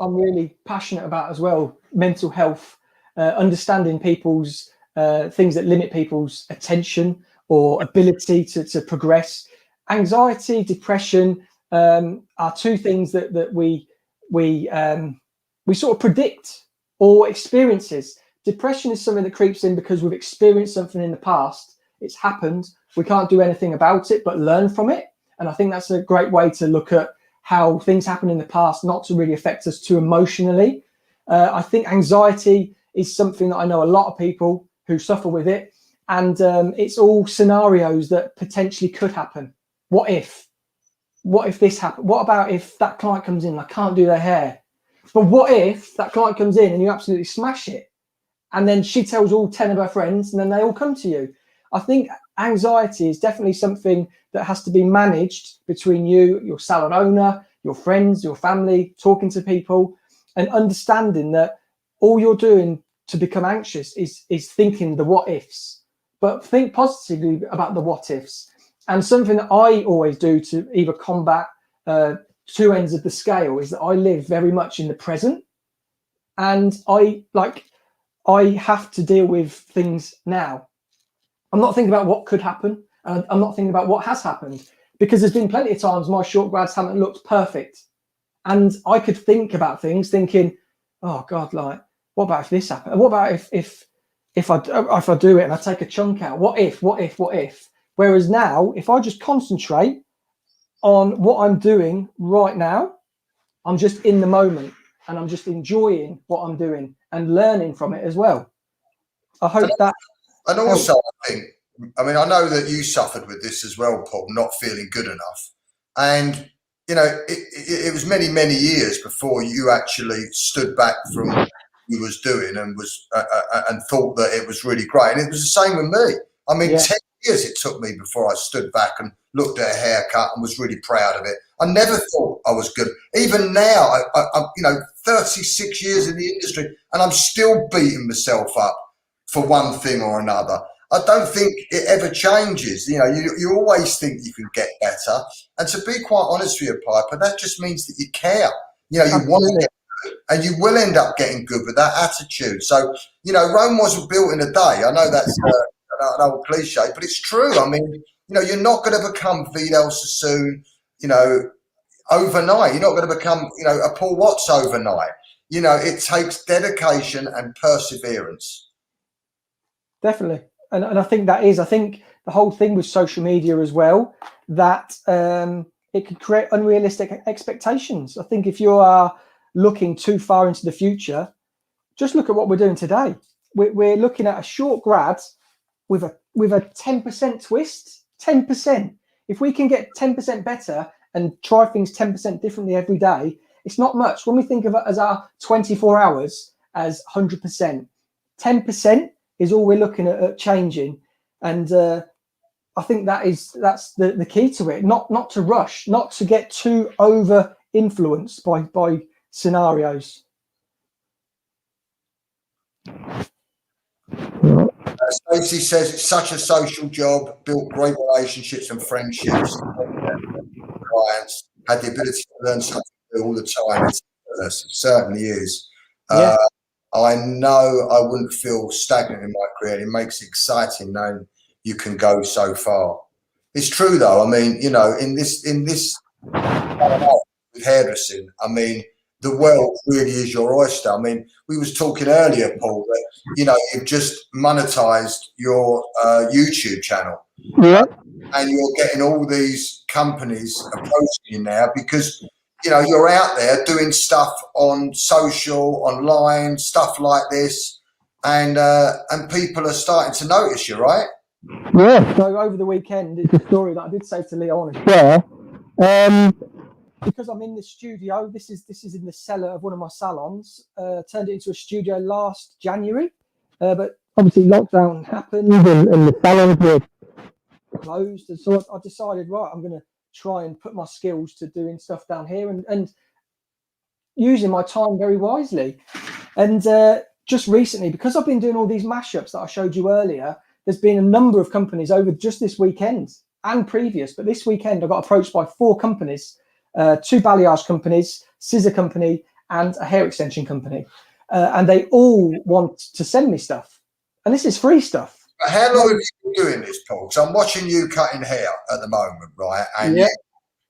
I'm really passionate about as well. Mental health, understanding people's things that limit people's attention or ability to progress. Anxiety, depression are two things that we sort of predict or experiences. Depression is something that creeps in because we've experienced something in the past. It's happened. We can't do anything about it but learn from it. And I think that's a great way to look at how things happen in the past, not to really affect us too emotionally. I think anxiety is something that I know a lot of people who suffer with it. And it's all scenarios that potentially could happen. What if? What if this happened? What about if that client comes in and I can't do their hair? But what if that client comes in and you absolutely smash it? And then she tells all 10 of her friends and then they all come to you. I think anxiety is definitely something that has to be managed between you, your salon owner, your friends, your family, talking to people and understanding that all you're doing to become anxious is thinking the what ifs, but think positively about the what ifs. And something that I always do to either combat two ends of the scale is that I live very much in the present, and I have to deal with things now. I'm not thinking about what could happen, and I'm not thinking about what has happened, because there's been plenty of times my short grads haven't looked perfect, and I could think about things thinking, oh God, like what about if this happened? What about if I do it and I take a chunk out? What if? Whereas now, if I just concentrate on what I'm doing right now, I'm just in the moment and I'm just enjoying what I'm doing and learning from it as well. I hope that. And also, I know that you suffered with this as well, Paul, not feeling good enough. And, you know, it was many, many years before you actually stood back from what you was doing and was and thought that it was really great. And it was the same with me. I mean, 10 years it took me before I stood back and looked at a haircut and was really proud of it. I never thought I was good. Even now, I'm 36 years in the industry and I'm still beating myself up for one thing or another. I don't think it ever changes. You know, you always think you can get better. And to be quite honest with you, Piper, that just means that you care. You know, you want to get good and you will end up getting good with that attitude. So, you know, Rome wasn't built in a day. I know that's an old cliche, but it's true. I mean, you know, you're not going to become Vidal Sassoon, you know, overnight. You're not going to become, you know, a Paul Watts overnight. You know, it takes dedication and perseverance. Definitely. And I think the whole thing with social media as well, that it can create unrealistic expectations. I think if you are looking too far into the future, just look at what we're doing today. We're looking at a short grad with a 10% twist, 10%. If we can get 10% better and try things 10% differently every day, it's not much. When we think of it as our 24 hours as 100%, 10% is all we're looking at changing. And I think that's the key to it, not to rush, not to get too over influenced by scenarios. Stacey says it's such a social job, built great relationships and friendships. Clients had the ability to learn something all the time. It certainly is. Yeah. I know I wouldn't feel stagnant in my career. It makes it exciting knowing you can go so far. It's true though. I mean, you know, in this with hairdressing, I mean, the world really is your oyster. I mean, we was talking earlier, Paul, that you know you've just monetized your YouTube channel, Yeah. and you're getting all these companies approaching you now because you know you're out there doing stuff on social, online, stuff like this, and people are starting to notice you, right? Yeah. So over the weekend, it's a story that I did say to Lee I want to share. Because I'm in the studio, this is in the cellar of one of my salons. Turned it into a studio last January, but obviously lockdown happened and the salons were closed, and so I decided, right, I'm going to try and put my skills to doing stuff down here and using my time very wisely. And just recently, because I've been doing all these mashups that I showed you earlier, there's been a number of companies over just this weekend and previous, but this weekend I got approached by 4 companies, 2 balayage companies, scissor company, and a hair extension company. And they all want to send me stuff. And this is free stuff. How long have you been doing this, Paul? So I'm watching you cutting hair at the moment, right? And Yeah.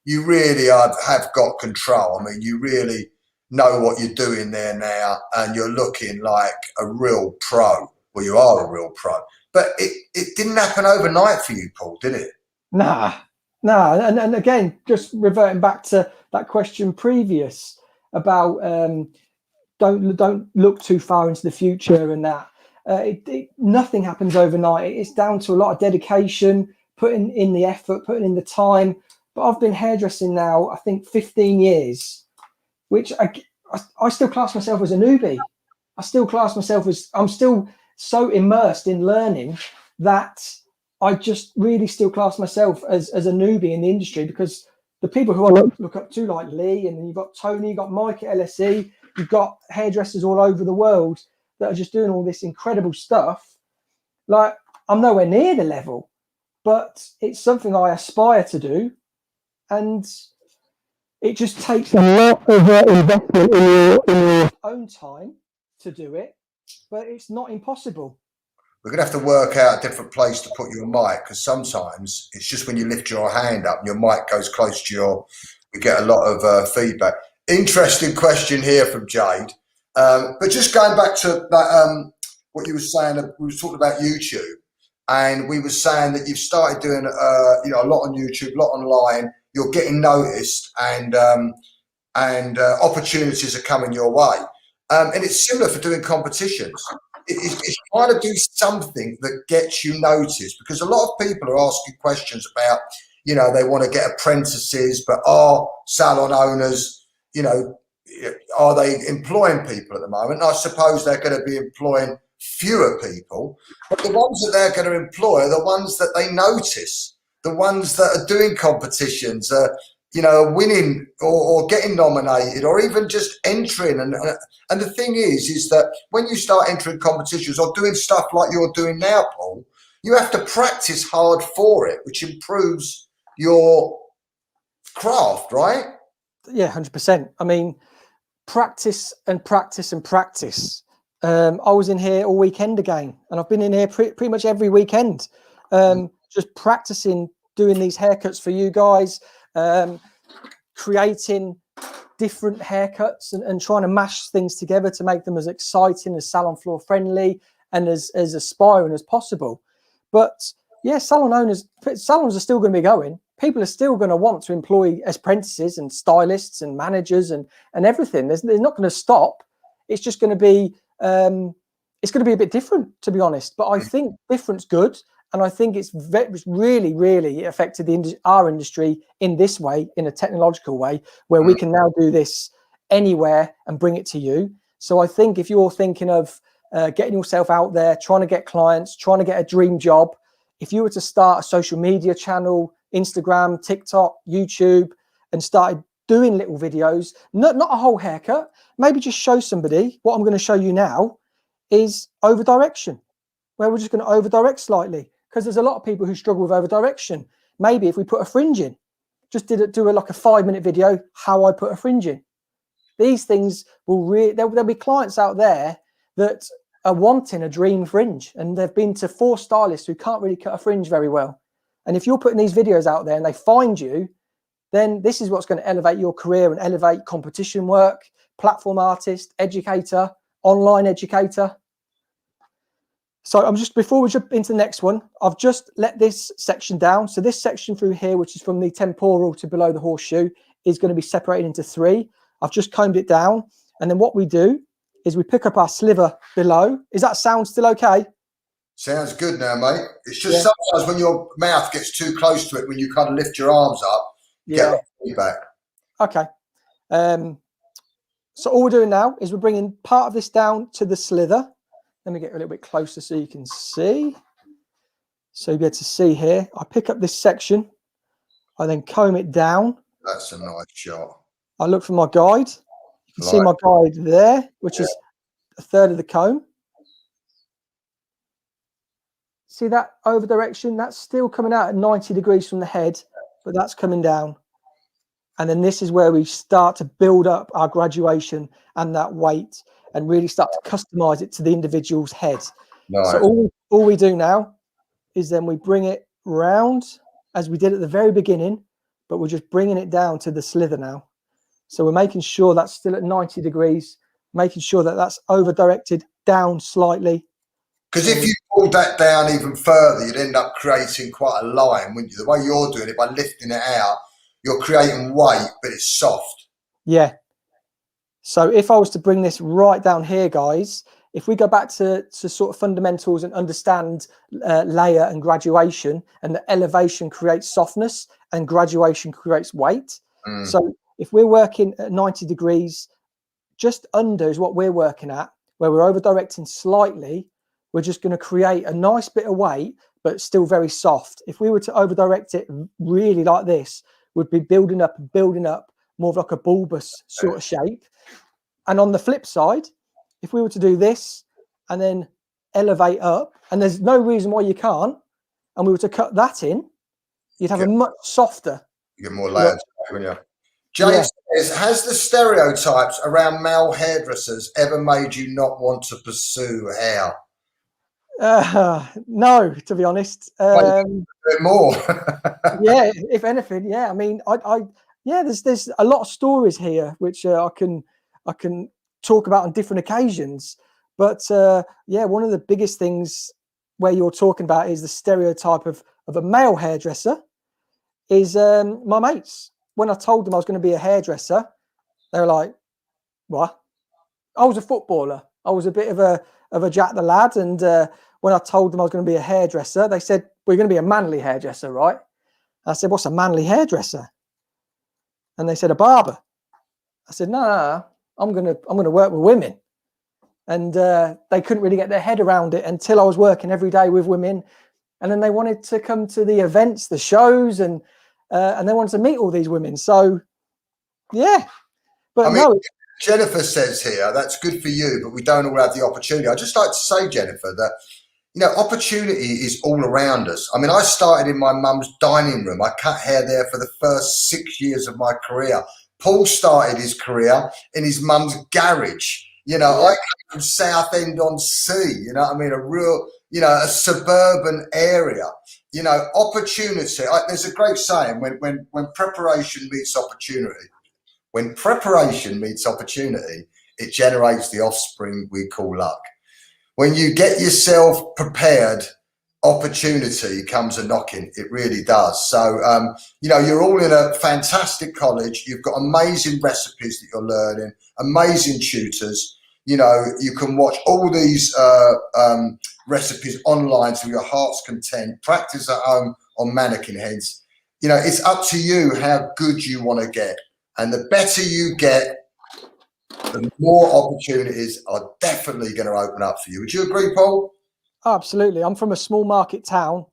you really have got control. I mean, you really know what you're doing there now, and you're looking like a real pro. Well, you are a real pro. But it didn't happen overnight for you, Paul, did it? Nah. And again, just reverting back to that question previous about don't look too far into the future and that. Nothing happens overnight. It's down to a lot of dedication, putting in the effort, putting in the time. But I've been hairdressing now, I think 15 years, which I still class myself as a newbie. I still class myself as, I'm still so immersed in learning that I just really still class myself as a newbie in the industry, because the people who I look up to, like Lee, and then you've got Tony, you've got Mike at LSE, you've got hairdressers all over the world that are just doing all this incredible stuff. Like, I'm nowhere near the level, but it's something I aspire to do. And it just takes a lot of investment in your own time to do it, but it's not impossible. We're going to have to work out a different place to put your mic, because sometimes it's just when you lift your hand up and your mic goes close to your, we get a lot of feedback. Interesting question here from Jade. But just going back to that, what you were saying, we were talking about YouTube, and we were saying that you've started doing you know, a lot on YouTube, a lot online. You're getting noticed, and opportunities are coming your way. And it's similar for doing competitions. It's trying to do something that gets you noticed, because a lot of people are asking questions about, you know, they want to get apprentices, but are salon owners, you know, are they employing people at the moment? And I suppose they're going to be employing fewer people, but the ones that they're going to employ are the ones that they notice, the ones that are doing competitions, you know, winning or getting nominated, or even just entering. And the thing is that when you start entering competitions or doing stuff like you're doing now, Paul, you have to practice hard for it, which improves your craft, right? Yeah, 100%. I mean, practice and practice and practice. I was in here all weekend again, and I've been in here pretty much every weekend, just practicing doing these haircuts for you guys, creating different haircuts and trying to mash things together to make them as exciting, as salon floor friendly, and as aspiring as possible. But yeah, salons are still going to be going. People are still going to want to employ apprentices and stylists and managers and everything. There's not going to stop. It's just going to be it's going to be a bit different, to be honest. But I think different's good, and I think it's really, really affected our industry in this way, in a technological way, where we can now do this anywhere and bring it to you. So I think if you're thinking of getting yourself out there, trying to get clients, trying to get a dream job, if you were to start a social media channel, Instagram, TikTok, YouTube, and started doing little videos, not a whole haircut, maybe just show somebody what I'm going to show you now is over direction, where we're just going to over direct slightly, because there's a lot of people who struggle with over direction. Maybe if we put a fringe in, just do like a 5-minute video how I put a fringe in. These things will there'll be clients out there that are wanting a dream fringe, and they've been to 4 stylists who can't really cut a fringe very well. And if you're putting these videos out there and they find you, then this is what's going to elevate your career and elevate competition work, platform artist, educator, online educator. So before we jump into the next one, I've just let this section down. So this section through here, which is from the temporal to below the horseshoe, is going to be separated into 3. I've just combed it down. And then what we do is we pick up our sliver below. Is that sound still okay? Sounds good now, mate. It's just sometimes when your mouth gets too close to it, when you kind of lift your arms up, you get feedback. Okay. So all we're doing now is we're bringing part of this down to the slither. Let me get a little bit closer so you can see. So you'll be able to see here. I pick up this section. I then comb it down. That's a nice shot. I look for my guide. You can see my guide there, which is a third of the comb. See that over direction? That's still coming out at 90 degrees from the head, but that's coming down. And then this is where we start to build up our graduation and that weight and really start to customize it to the individual's head. Nice. So all we do now is then we bring it round as we did at the very beginning, but we're just bringing it down to the slither now. So we're making sure that's still at 90 degrees, making sure that that's over directed down slightly. Because if you pulled that down even further, you'd end up creating quite a line, wouldn't you? The way you're doing it, by lifting it out, you're creating weight, but it's soft. Yeah. So if I was to bring this right down here, guys, if we go back to sort of fundamentals and understand layer and graduation, and the elevation creates softness and graduation creates weight. So if we're working at 90 degrees, just under is what we're working at, where we're over directing slightly. We're just going to create a nice bit of weight, but still very soft. If we were to over direct it really like this, we'd be building up, more of like a bulbous sort of shape. And on the flip side, if we were to do this and then elevate up, and there's no reason why you can't, and we were to cut that in, you'd have a much softer. You get more layers, wouldn't you? James says, has the stereotypes around male hairdressers ever made you not want to pursue hair? No, to be honest. A bit more. Yeah, if anything, yeah. I mean, there's a lot of stories here which I can talk about on different occasions. But one of the biggest things where you're talking about is the stereotype of a male hairdresser is my mates. When I told them I was going to be a hairdresser, they were like, "What?" I was a footballer. I was a bit of a Jack the Lad, and when I told them I was going to be a hairdresser, they said, "We're going to be a manly hairdresser, right?" I said, "What's a manly hairdresser?" And they said, "A barber." I said, "No, I'm going to work with women." And they couldn't really get their head around it until I was working every day with women, and then they wanted to come to the events, the shows, and they wanted to meet all these women. So, yeah, but Jennifer says here, that's good for you, but we don't all have the opportunity. I'd just like to say, Jennifer, that, opportunity is all around us. I mean, I started in my mum's dining room. I cut hair there for the first 6 years of my career. Paul started his career in his mum's garage. I came from Southend-on-Sea, a real, a suburban area. Opportunity. There's a great saying, when preparation meets opportunity. When preparation meets opportunity, it generates the offspring we call luck. When you get yourself prepared, opportunity comes a knocking. It really does. So, you're all in a fantastic college. You've got amazing recipes that you're learning, amazing tutors. You can watch all these recipes online to your heart's content, practice at home on mannequin heads. It's up to you how good you want to get. And the better you get, the more opportunities are definitely going to open up for you. Would you agree, Paul? Absolutely. I'm from a small market town,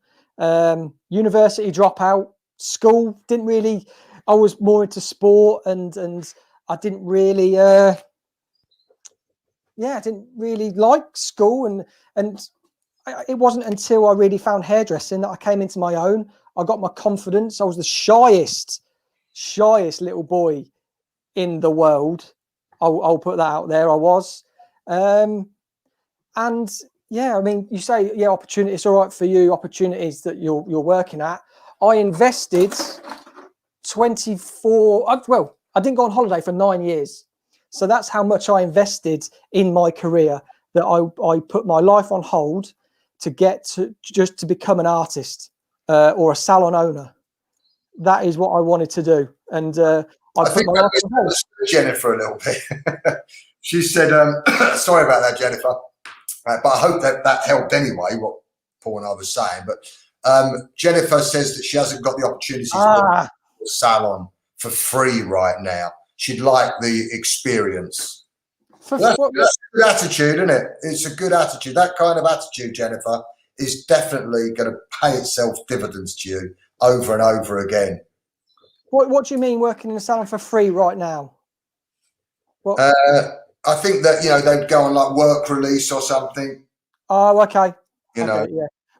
university dropout, school, I was more into sport and I didn't really, I didn't really like school. And it wasn't until I really found hairdressing that I came into my own. I got my confidence. I was the shyest little boy in the world. I'll put that out there. I was, and yeah, I mean, you say opportunity. It's all right for you. Opportunities that you're working at. I invested 24. Well, I didn't go on holiday for 9 years, so that's how much I invested in my career. That I put my life on hold to get to just to become an artist or a salon owner. That is what I wanted to do, and I put my life on hold. Jennifer a little bit. She said, "Sorry about that, Jennifer, but I hope that helped anyway." What Paul and I was saying, but Jennifer says that she hasn't got the opportunities to work the salon for free right now. She'd like the experience. That's a good attitude, isn't it? It's a good attitude. That kind of attitude, Jennifer, is definitely going to pay itself dividends to you over and over again. What do you mean working in a salon for free right now? I think that, they'd go on like work release or something. Oh, okay. Yeah.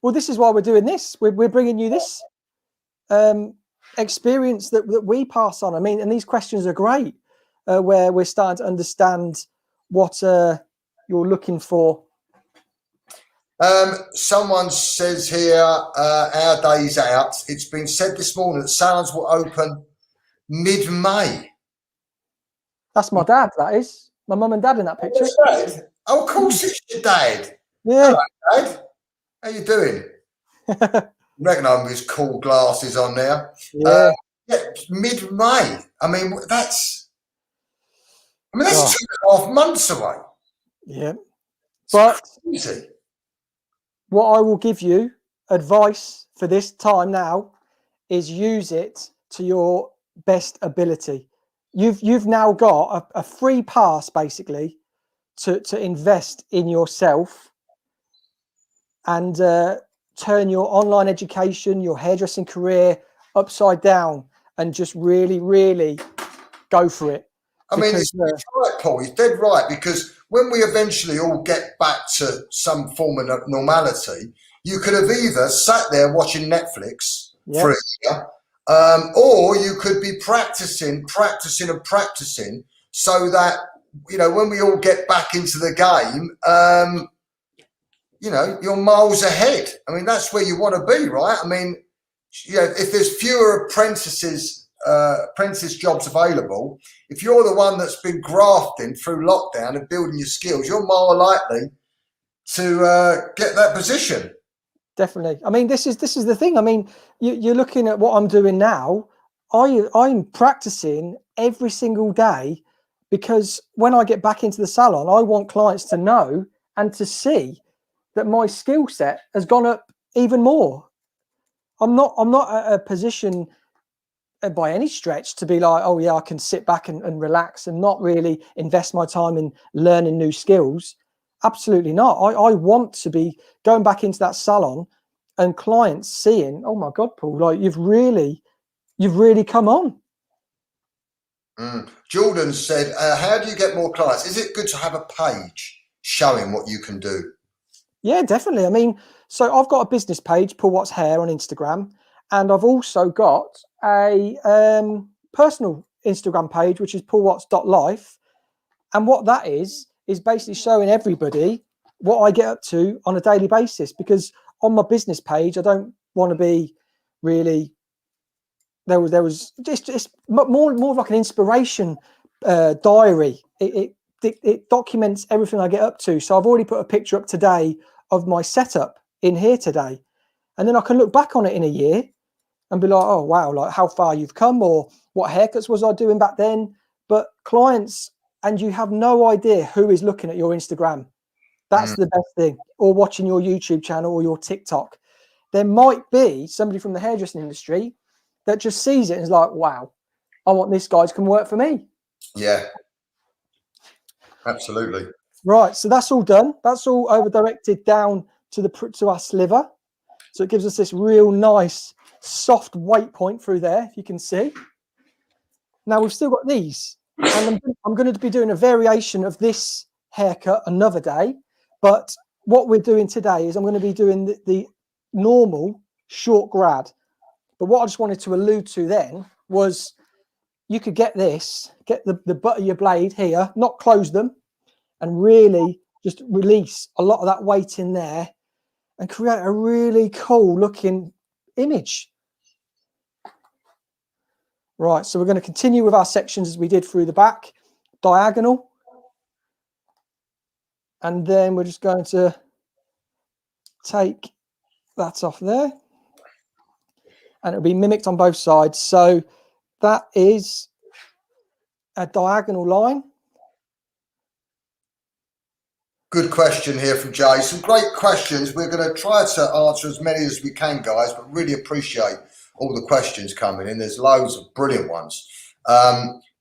Well, this is why we're doing this. We're bringing you this experience that we pass on. I mean, and these questions are great, where we're starting to understand what you're looking for. Someone says here, our day's out. It's been said this morning that salons will open mid-May. That's my dad, that is. My mum and dad in that picture. Oh, of course it's your dad. Yeah. Hello, Dad. How you doing? Recognise his cool glasses on there. Yeah. Mid-May. I mean, that's 2.5 months away. Yeah. But crazy. What I will give you advice for this time now is use it to your best ability. You've now got a free pass basically to invest in yourself and turn your online education, your hairdressing career upside down and just really, really go for it. I mean, it's right, Paul. He's dead right, because when we eventually all get back to some form of normality, you could have either sat there watching Netflix for a year, or you could be practicing, so that, when we all get back into the game, you're miles ahead. I mean, that's where you want to be, right? I mean, if there's fewer apprentice jobs available, if you're the one that's been grafting through lockdown and building your skills, you're more likely to get that position. Definitely. I mean, this is the thing. I mean, you're looking at what I'm doing now. I'm practicing every single day, because when I get back into the salon, I want clients to know and to see that my skill set has gone up even more. I'm not at a position by any stretch to be like, oh yeah, I can sit back and relax and not really invest my time in learning new skills. Absolutely not. I want to be going back into that salon and clients seeing, oh my God, Paul, like you've really come on. Jordan said, how do you get more clients? Is it good to have a page showing what you can do? Yeah, definitely. I mean, so I've got a business page, Paul Watts Hair, on Instagram, and I've also got a personal Instagram page, which is paulwatts.life. And what that is basically showing everybody what I get up to on a daily basis, because on my business page, I don't want to be really, there was just more like an inspiration diary. It documents everything I get up to. So I've already put a picture up today of my setup in here today. And then I can look back on it in a year and be like, oh, wow, like how far you've come, or what haircuts was I doing back then? But clients, and you have no idea who is looking at your Instagram. That's the best thing. Or watching your YouTube channel or your TikTok. There might be somebody from the hairdressing industry that just sees it and is like, wow, I want this guy to come work for me. Yeah, absolutely. Right, so that's all done. That's all over directed down to our sliver. So it gives us this real nice soft weight point through there, if you can see. Now we've still got these, and I'm going to be doing a variation of this haircut another day. But what we're doing today is I'm going to be doing the normal short grad. But what I just wanted to allude to then was, you could get the butt of your blade here, not close them, and really just release a lot of that weight in there and create a really cool looking image. Right, so we're going to continue with our sections as we did through the back, diagonal. And then we're just going to take that off there. And it'll be mimicked on both sides. So that is a diagonal line. Good question here from Jay. Some great questions. We're going to try to answer as many as we can, guys, but really appreciate all the questions coming in. There's loads of brilliant ones.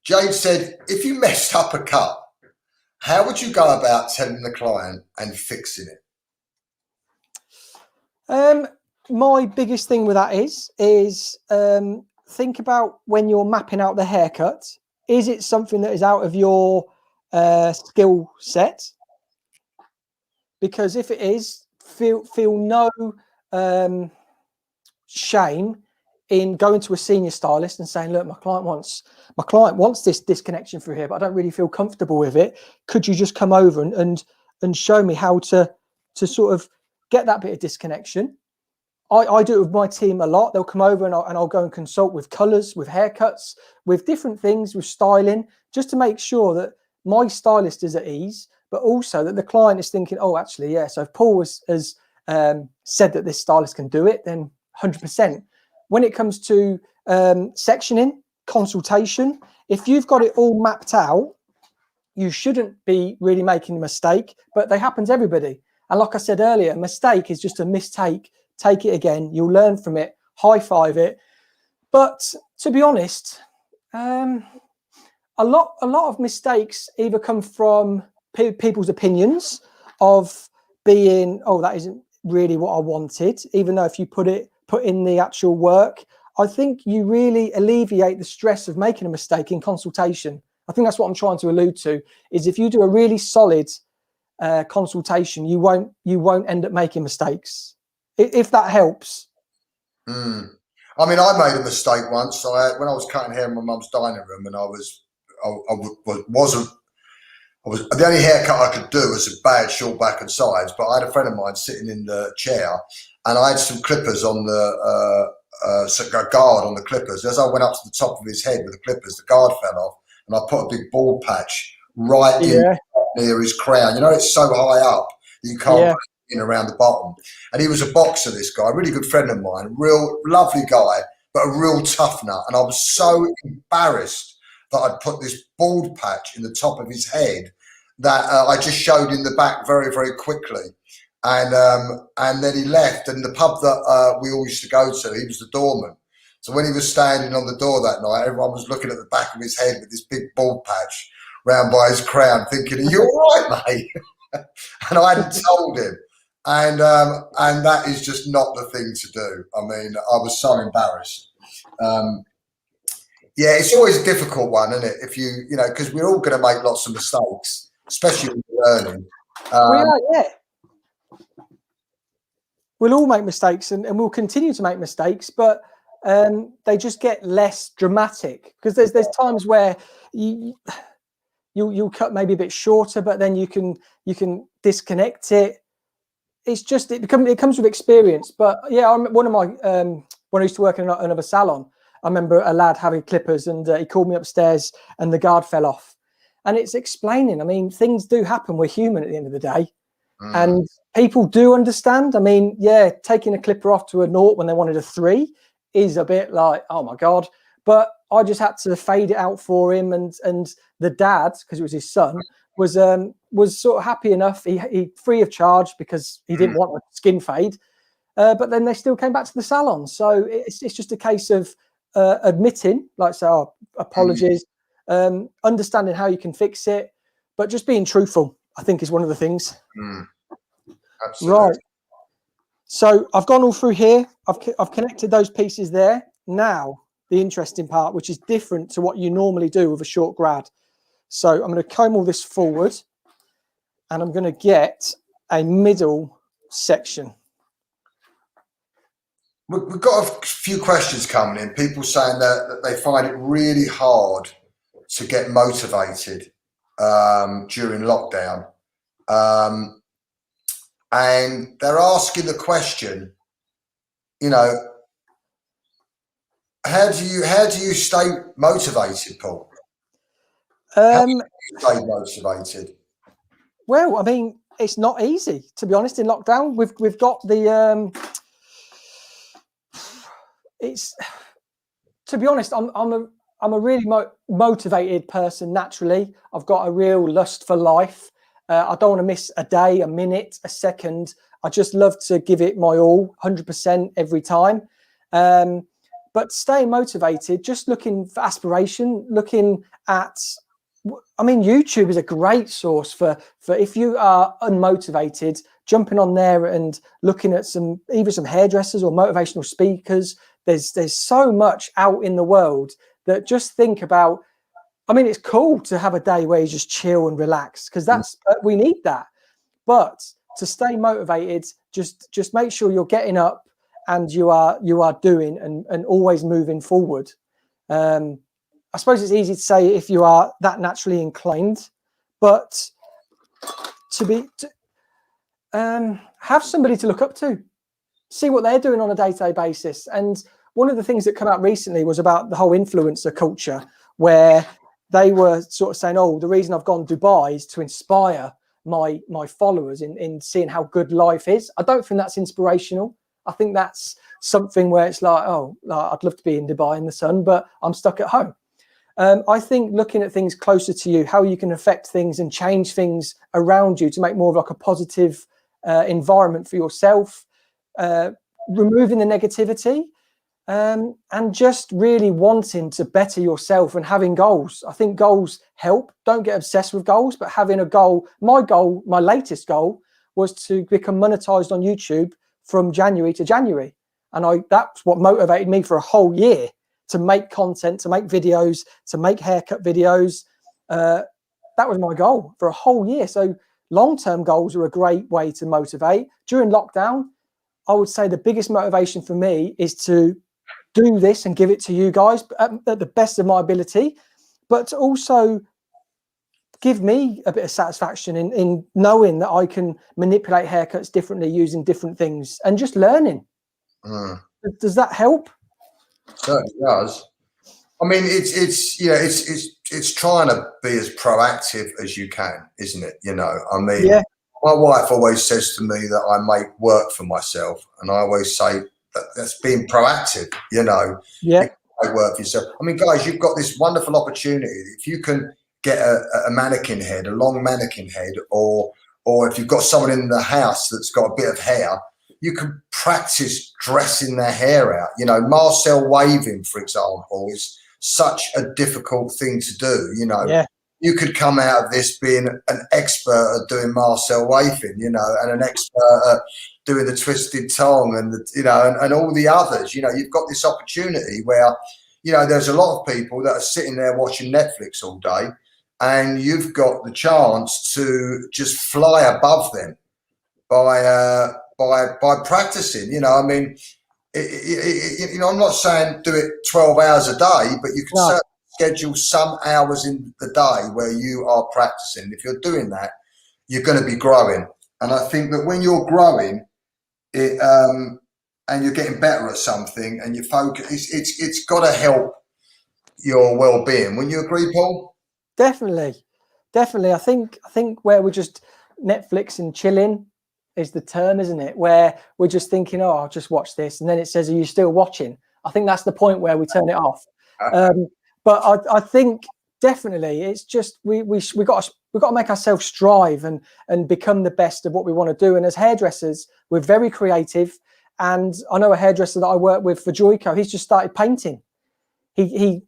Jade said, if you messed up a cut, how would you go about telling the client and fixing it? My biggest thing with that is think about when you're mapping out the haircut. Is it something that is out of your skill set? Because if it is, feel no shame in going to a senior stylist and saying, look, my client wants this disconnection through here, but I don't really feel comfortable with it. Could you just come over and show me how to sort of get that bit of disconnection? I do it with my team a lot. They'll come over and I'll go and consult with colors, with haircuts, with different things, with styling, just to make sure that my stylist is at ease, but also that the client is thinking, oh, actually, yeah. So if Paul has said that this stylist can do it, then 100%. When it comes to sectioning, consultation, if you've got it all mapped out, you shouldn't be really making a mistake, but they happen to everybody. And like I said earlier, a mistake is just a mistake. Take it again. You'll learn from it. High five it. But to be honest, a lot of mistakes either come from people's opinions of being, oh, that isn't really what I wanted, even though if you put in the actual work. I think you really alleviate the stress of making a mistake in consultation. I think that's what I'm trying to allude to, is if you do a really solid consultation, you won't end up making mistakes, if that helps. I mean, I made a mistake once. When I was cutting hair in my mum's dining room, and I was the only haircut I could do was a bad short back and sides. But I had a friend of mine sitting in the chair, and I had some clippers on the guard on the clippers. As I went up to the top of his head with the clippers, the guard fell off, and I put a big bald patch right in near his crown. You know, it's so high up you can't put it in around the bottom. And he was a boxer, this guy, a really good friend of mine, real lovely guy, but a real tough nut. And I was so embarrassed that I'd put this bald patch in the top of his head that I just showed in the back very, very quickly. And then he left. And the pub that we all used to go to, he was the doorman. So when he was standing on the door that night, everyone was looking at the back of his head with this big bald patch round by his crown, thinking, "Are you all right, mate?" And I hadn't told him. And that is just not the thing to do. I mean, I was so embarrassed. Yeah, it's always a difficult one, isn't it? If you know, because we're all going to make lots of mistakes, especially when you're learning. We'll all make mistakes, and we'll continue to make mistakes, but they just get less dramatic, because there's times where you'll cut maybe a bit shorter, but then you can disconnect it. It's just it comes with experience. But yeah, when I used to work in another salon, I remember a lad having clippers, and he called me upstairs, and the guard fell off. And it's explaining. I mean, things do happen. We're human at the end of the day, and people do understand. I mean, yeah, taking a clipper off to a 0 when they wanted a 3 is a bit like, oh my god. But I just had to fade it out for him, and the dad, because it was his son, was sort of happy enough. He free of charge, because he didn't want a skin fade. But then they still came back to the salon. So it's just a case of admitting, like, say, oh, apologies, understanding how you can fix it, but just being truthful, I think, is one of the things. Absolutely. Right. So I've gone all through here. I've connected those pieces there. Now, the interesting part, which is different to what you normally do with a short grad. So I'm going to comb all this forward, and I'm going to get a middle section. we've got a few questions coming in. People saying that they find it really hard to get motivated during lockdown. And they're asking the question, how do you stay motivated, Paul? How do you stay motivated? Well, I mean, it's not easy, to be honest. In lockdown, we've got the it's, to be honest, I'm a really motivated person naturally. I've got a real lust for life. I don't want to miss a day, a minute, a second. I just love to give it my all, 100% every time. But staying motivated, just looking for aspiration, looking at, I mean, YouTube is a great source for if you are unmotivated, jumping on there and looking at either some hairdressers or motivational speakers. There's so much out in the world that just think about. I mean, it's cool to have a day where you just chill and relax, because we need that. But to stay motivated, just make sure you're getting up and you are doing and always moving forward. I suppose it's easy to say if you are that naturally inclined, but have somebody to look up to, see what they're doing on a day-to-day basis. And one of the things that came out recently was about the whole influencer culture, where they were sort of saying, oh, the reason I've gone to Dubai is to inspire my followers in seeing how good life is. I don't think that's inspirational. I think that's something where it's like, oh, I'd love to be in Dubai in the sun, but I'm stuck at home. I think looking at things closer to you, how you can affect things and change things around you to make more of like a positive environment for yourself, removing the negativity, and just really wanting to better yourself and having goals. I think goals help. Don't get obsessed with goals, but having a goal. My latest goal was to become monetized on YouTube from January to January. And that's what motivated me for a whole year to make content, to make videos, to make haircut videos. That was my goal for a whole year. So long-term goals are a great way to motivate. During lockdown, I would say the biggest motivation for me is to do this and give it to you guys at the best of my ability, but to also give me a bit of satisfaction in knowing that I can manipulate haircuts differently using different things and just learning. Does that help? Certainly does. I mean, it's trying to be as proactive as you can, isn't it? I mean, yeah. My wife always says to me that I make work for myself, and I always say that's being proactive. Yeah, you work for yourself. I mean, guys, you've got this wonderful opportunity. If you can get a mannequin head, a long mannequin head, or if you've got someone in the house that's got a bit of hair, you can practice dressing their hair out. Marcel waving, for example, is such a difficult thing to do. Yeah. You could come out of this being an expert at doing Marcel waving, and an expert at doing the twisted tongue and and all the others. You've got this opportunity where, there's a lot of people that are sitting there watching Netflix all day, and you've got the chance to just fly above them by practicing. I mean, I'm not saying do it 12 hours a day, but you can certainly schedule some hours in the day where you are practicing. If you're doing that, you're going to be growing. And I think that when you're growing, and you're getting better at something, and you focus, it's got to help your well-being. Wouldn't you agree, Paul? Definitely. I think where we're just Netflix and chilling is the term, isn't it? Where we're just thinking, oh, I'll just watch this, and then it says, are you still watching? I think that's the point where we turn it off. But I think definitely it's just we got to make ourselves strive and become the best of what we want to do. And as hairdressers, we're very creative. And I know a hairdresser that I work with for Joico. He's just started painting. He's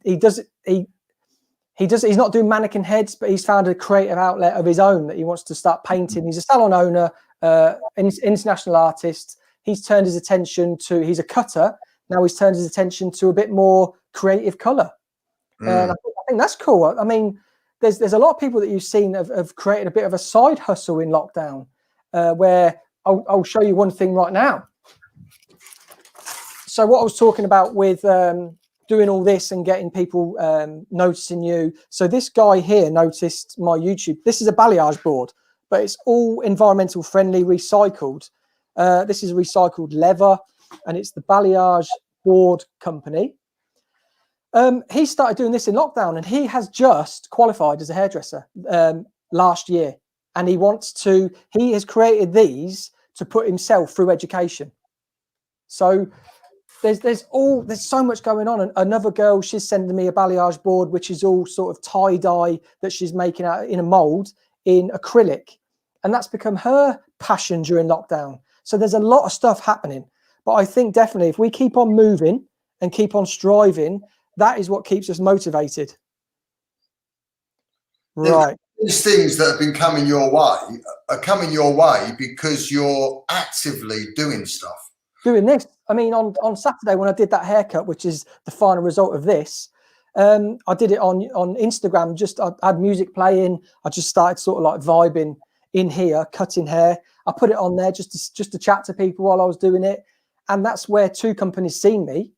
not doing mannequin heads, but he's found a creative outlet of his own that he wants to start painting. He's a salon owner, international artist. He's turned his attention to, he's a cutter. Now he's turned his attention to a bit more creative color. And I think that's cool. I mean, there's a lot of people that you've seen have created a bit of a side hustle in lockdown, where I'll show you one thing right now. so what I was talking about with doing all this and getting people noticing you. So this guy here noticed my YouTube. This is a balayage board, but it's all environmental friendly, recycled. This is recycled leather, and it's the Balayage Board Company. He started doing this in lockdown, and he has just qualified as a hairdresser last year, and he has created these to put himself through education. So there's so much going on. And another girl, she's sending me a balayage board, which is all sort of tie dye that she's making out in a mold in acrylic, and that's become her passion during lockdown. So there's a lot of stuff happening, but I think definitely if we keep on moving and keep on striving, that is what keeps us motivated. Right. These things that have been coming your way are coming your way because you're actively doing stuff. Doing this. I mean, on Saturday when I did that haircut, which is the final result of this, I did it on Instagram. I had music playing. I just started sort of like vibing in here, cutting hair. I put it on there just to chat to people while I was doing it, and that's where 2 companies seen me.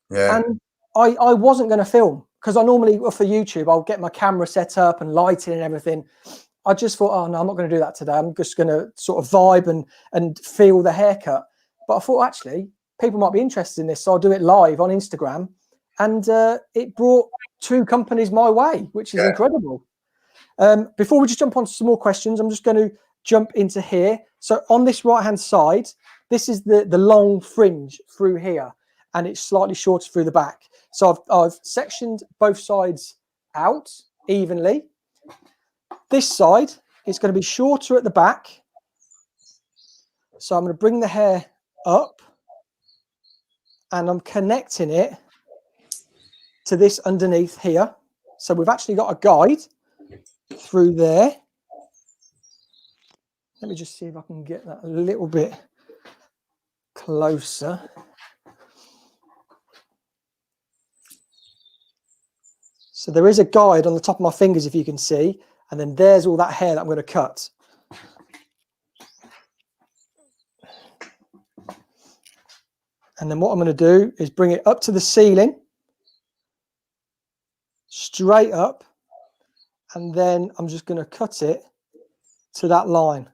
Yeah. And I wasn't going to film because I normally, for YouTube, I'll get my camera set up and lighting and everything. I just thought, oh no, I'm not going to do that today. I'm just going to sort of vibe and feel the haircut. But I thought actually people might be interested in this, so I'll do it live on Instagram, and it brought 2 companies my way, which is incredible. Before we just jump on to some more questions, I'm just going to jump into here. So on this right hand side, this is the long fringe through here, and it's slightly shorter through the back. So I've sectioned both sides out evenly. This side is going to be shorter at the back, so I'm going to bring the hair up and I'm connecting it to this underneath here. So we've actually got a guide through there. Let me just see if I can get that a little bit closer. So there is a guide on the top of my fingers, if you can see, and then there's all that hair that I'm going to cut. And then what I'm going to do is bring it up to the ceiling, straight up, and then I'm just going to cut it to that line.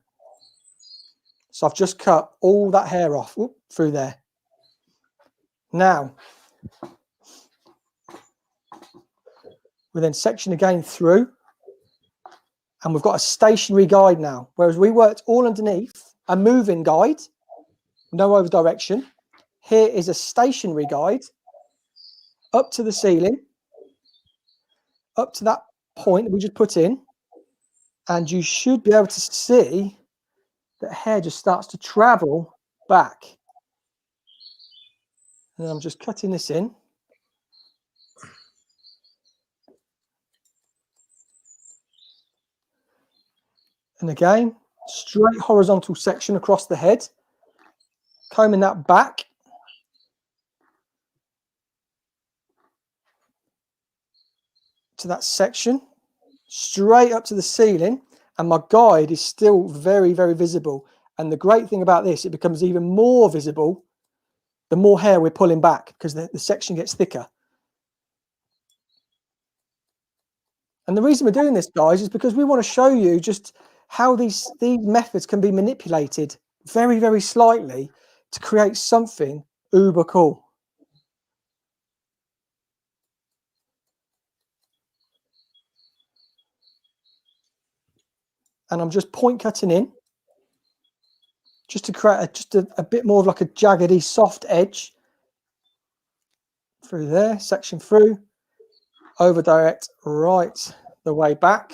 So I've just cut all that hair off through there. Now, we then section again through, and we've got a stationary guide now, whereas we worked all underneath a moving guide, no over direction. Here is a stationary guide up to the ceiling, up to that point that we just put in, and you should be able to see that hair just starts to travel back. And I'm just cutting this in. And again, straight horizontal section across the head, combing that back. To that section, straight up to the ceiling, and my guide is still very, very visible. And the great thing about this, it becomes even more visible the more hair we're pulling back, because the section gets thicker. And the reason we're doing this, guys, is because we want to show you just how these methods can be manipulated very, very slightly to create something uber cool. And I'm just point cutting in, just to create a bit more of like a jaggedy, soft edge through there, section through, over direct right the way back.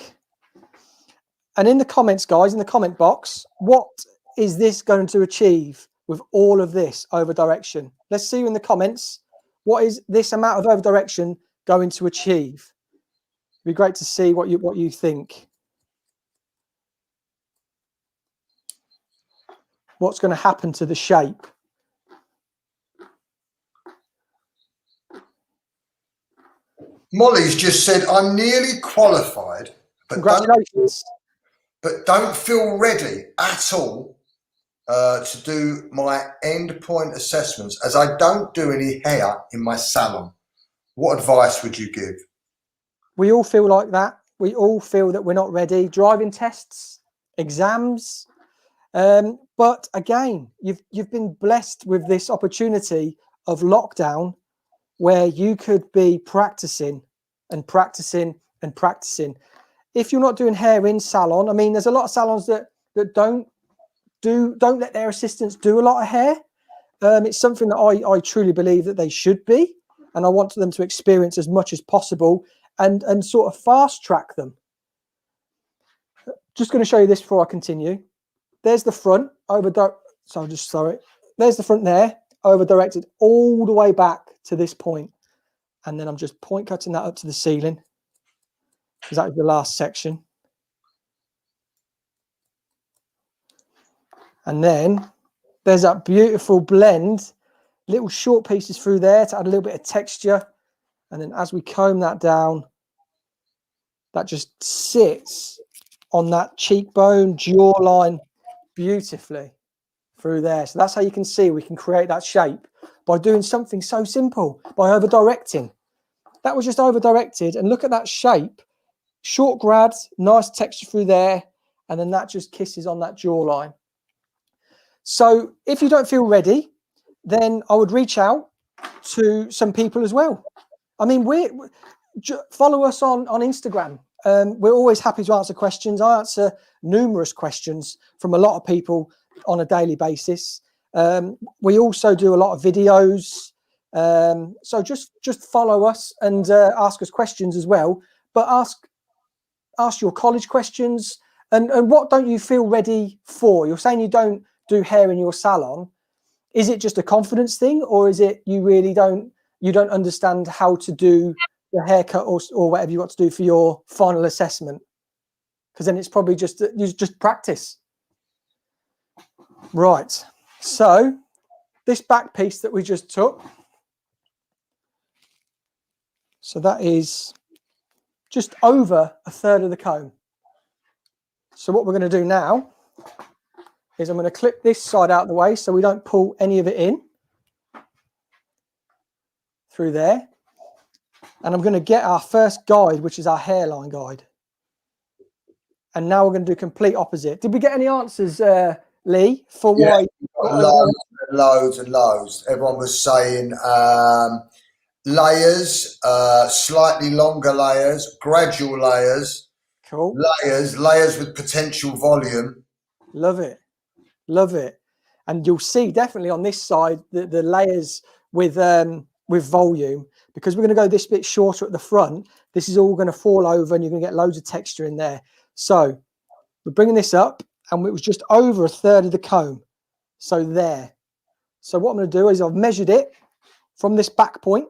And in the comments, guys, in the comment box, what is this going to achieve with all of this over direction? Let's see in the comments, what is this amount of over direction going to achieve? It'd be great to see what you think. What's going to happen to the shape? Molly's just said, I'm nearly qualified, but Congratulations. don't feel ready at all to do my end point assessments, as I don't do any hair in my salon. What advice would you give? We all feel like that. We all feel that we're not ready. Driving tests, exams. But again, you've been blessed with this opportunity of lockdown where you could be practicing and practicing and practicing. If you're not doing hair in salon, I mean, there's a lot of salons that don't let their assistants do a lot of hair. It's something that I truly believe that they should be, and I want them to experience as much as possible and sort of fast track them. Just going to show you this before I continue. There's the front there's the front there, over directed all the way back to this point. And then I'm just point cutting that up to the ceiling, because that was the last section. And then there's that beautiful blend, little short pieces through there to add a little bit of texture. And then as we comb that down, that just sits on that cheekbone, jawline beautifully through there. So that's how you can see we can create that shape by doing something so simple, by over directing. That was just over directed, and look at that shape. Short grad, nice texture through there, and then that just kisses on that jawline. So if you don't feel ready, then I would reach out to some people as well. I mean, follow us on Instagram. We're always happy to answer questions. I answer numerous questions from a lot of people on a daily basis. We also do a lot of videos. So just follow us and ask us questions as well. But ask your college questions. And what don't you feel ready for? You're saying you don't do hair in your salon. Is it just a confidence thing, or is it you really don't understand how to do the haircut or whatever you want to do for your final assessment? Because then it's probably just practice. Right. So this back piece that we just took, so that is just over a third of the comb. So what we're going to do now is I'm going to clip this side out of the way so we don't pull any of it in through there. And I'm going to get our first guide, which is our hairline guide. And now we're going to do complete opposite. Did we get any answers, Lee, for why? Loads and loads. Everyone was saying layers, slightly longer layers, gradual layers, Cool. layers with potential volume. Love it. Love it. And you'll see definitely on this side the layers with volume, because we're going to go this bit shorter at the front. This is all going to fall over and you're going to get loads of texture in there. So we're bringing this up, and it was just over a third of the comb. So there. So what I'm going to do is I've measured it from this back point,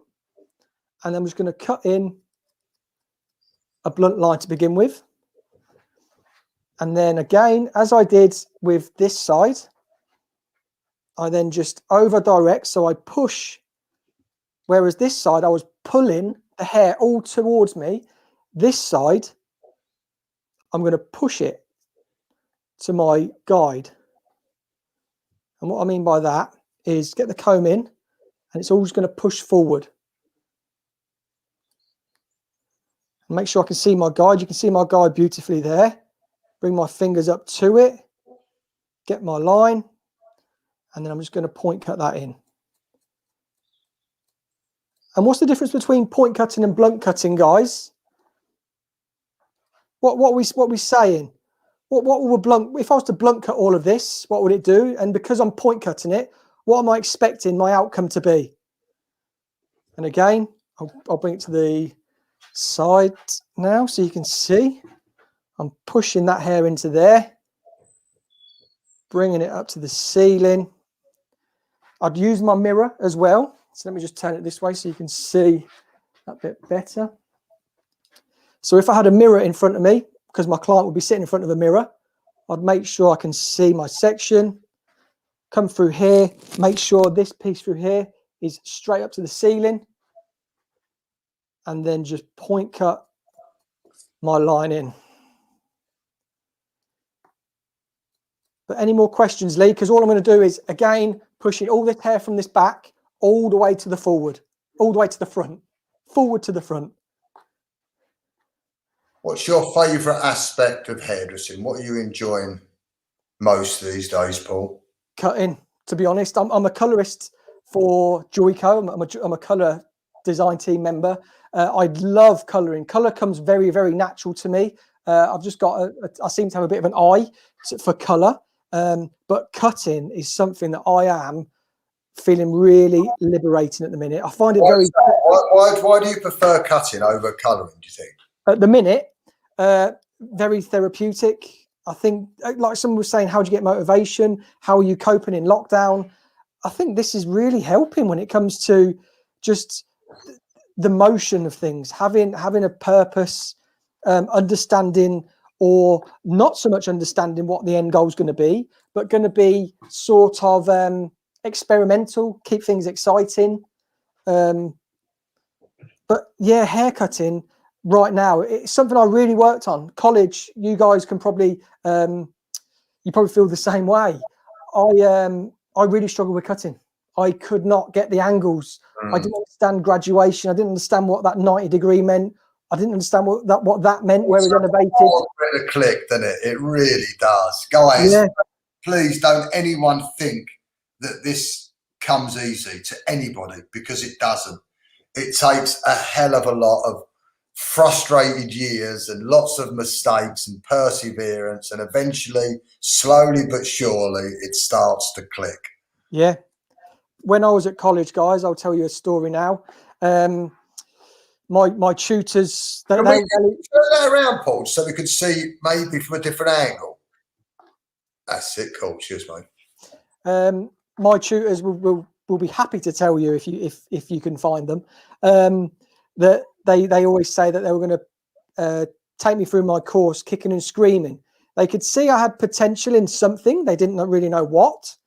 and I'm just going to cut in a blunt line to begin with. And then again, as I did with this side, I then just over direct. So I push, whereas this side I was pulling the hair all towards me. This side, I'm going to push it to my guide. And what I mean by that is get the comb in, and it's all just going to push forward. And make sure I can see my guide. You can see my guide beautifully there. Bring my fingers up to it, get my line, and then I'm just going to point cut that in. And what's the difference between point cutting and blunt cutting, guys? What we saying? What will blunt? If I was to blunt cut all of this, what would it do? And because I'm point cutting it, what am I expecting my outcome to be? And again, I'll bring it to the side now so you can see. I'm pushing that hair into there, bringing it up to the ceiling. I'd use my mirror as well. So let me just turn it this way so you can see that bit better. So if I had a mirror in front of me, because my client would be sitting in front of a mirror, I'd make sure I can see my section, come through here, make sure this piece through here is straight up to the ceiling, and then just point cut my line in. But any more questions, Lee? Because all I'm going to do is, again, pushing all this hair from this back all the way to the forward, all the way to the front, forward to the front. What's your favourite aspect of hairdressing? What are you enjoying most these days, Paul? Cutting, to be honest. I'm a colorist for Joico. I'm a color design team member. I love coloring. Color comes very, very natural to me. I've just got I seem to have a bit of an eye for color. But cutting is something that I am feeling really liberating at the minute. I find it Why do you prefer cutting over colouring, do you think? At the minute, very therapeutic. I think, like someone was saying, how do you get motivation? How are you coping in lockdown? I think this is really helping when it comes to just the motion of things, having a purpose, understanding, or not so much understanding what the end goal is going to be, but going to be sort of experimental, keep things exciting. But yeah, haircutting right now, it's something I really worked on. College, you guys can probably, you probably feel the same way. I really struggled with cutting. I could not get the angles. I didn't understand graduation. I didn't understand what that 90-degree meant. I didn't understand what that meant, where it elevated. It click, doesn't it? It really does. Guys, yeah. Please don't anyone think that this comes easy to anybody, because it doesn't. It takes a hell of a lot of frustrated years and lots of mistakes and perseverance, and eventually, slowly but surely, it starts to click. Yeah. When I was at college, guys, I'll tell you a story now. My tutors, turn that around, Paul, so we could see maybe from a different angle. That's it. Cool. Cheers, mate. My tutors will be happy to tell you, if you can find them, that they always say that they were going to take me through my course kicking and screaming. They could see I had potential in something. They didn't really know what,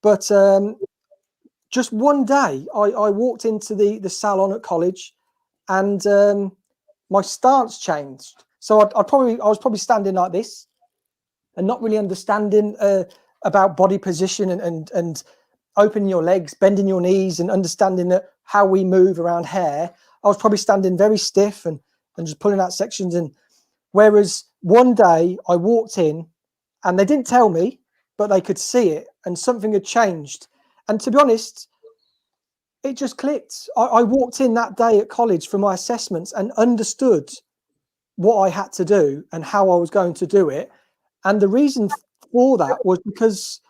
but just one day I walked into the salon at college, and my stance changed. So I was probably standing like this and not really understanding about body position and opening your legs, bending your knees, and understanding that how we move around hair. I was probably standing very stiff and just pulling out sections. And whereas one day I walked in and they didn't tell me, but they could see it, and something had changed. And to be honest, it just clicked. I walked in that day at college for my assessments and understood what I had to do and how I was going to do it. And the reason for that was because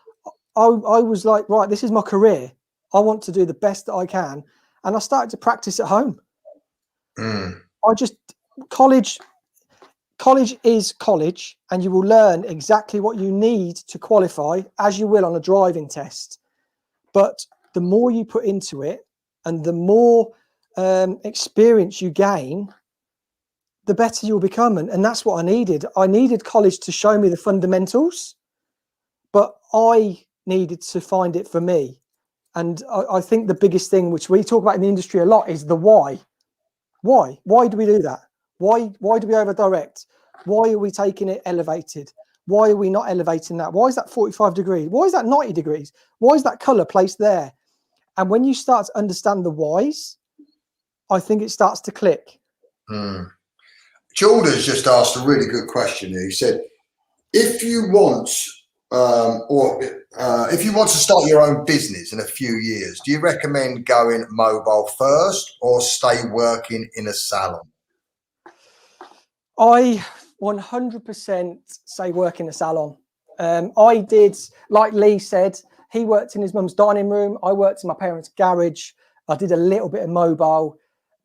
I was like, right, this is my career. I want to do the best that I can. And I started to practice at home. College is college, and you will learn exactly what you need to qualify, as you will on a driving test. But the more you put into it and the more experience you gain, the better you'll become. And that's what I needed. I needed college to show me the fundamentals, but I needed to find it for me. And I think the biggest thing, which we talk about in the industry a lot, is the why. Why? Why do we do that? Why do we over direct? Why are we taking it elevated? Why are we not elevating that? Why is that 45 degrees? Why is that 90 degrees? Why is that color placed there? And when you start to understand the whys, I think it starts to click. Jordan's just asked a really good question here. He said, if you want to start your own business in a few years, do you recommend going mobile first or stay working in a salon? I 100% say work in a salon. I did, like Lee said, he worked in his mum's dining room. I worked in my parents' garage. I did a little bit of mobile,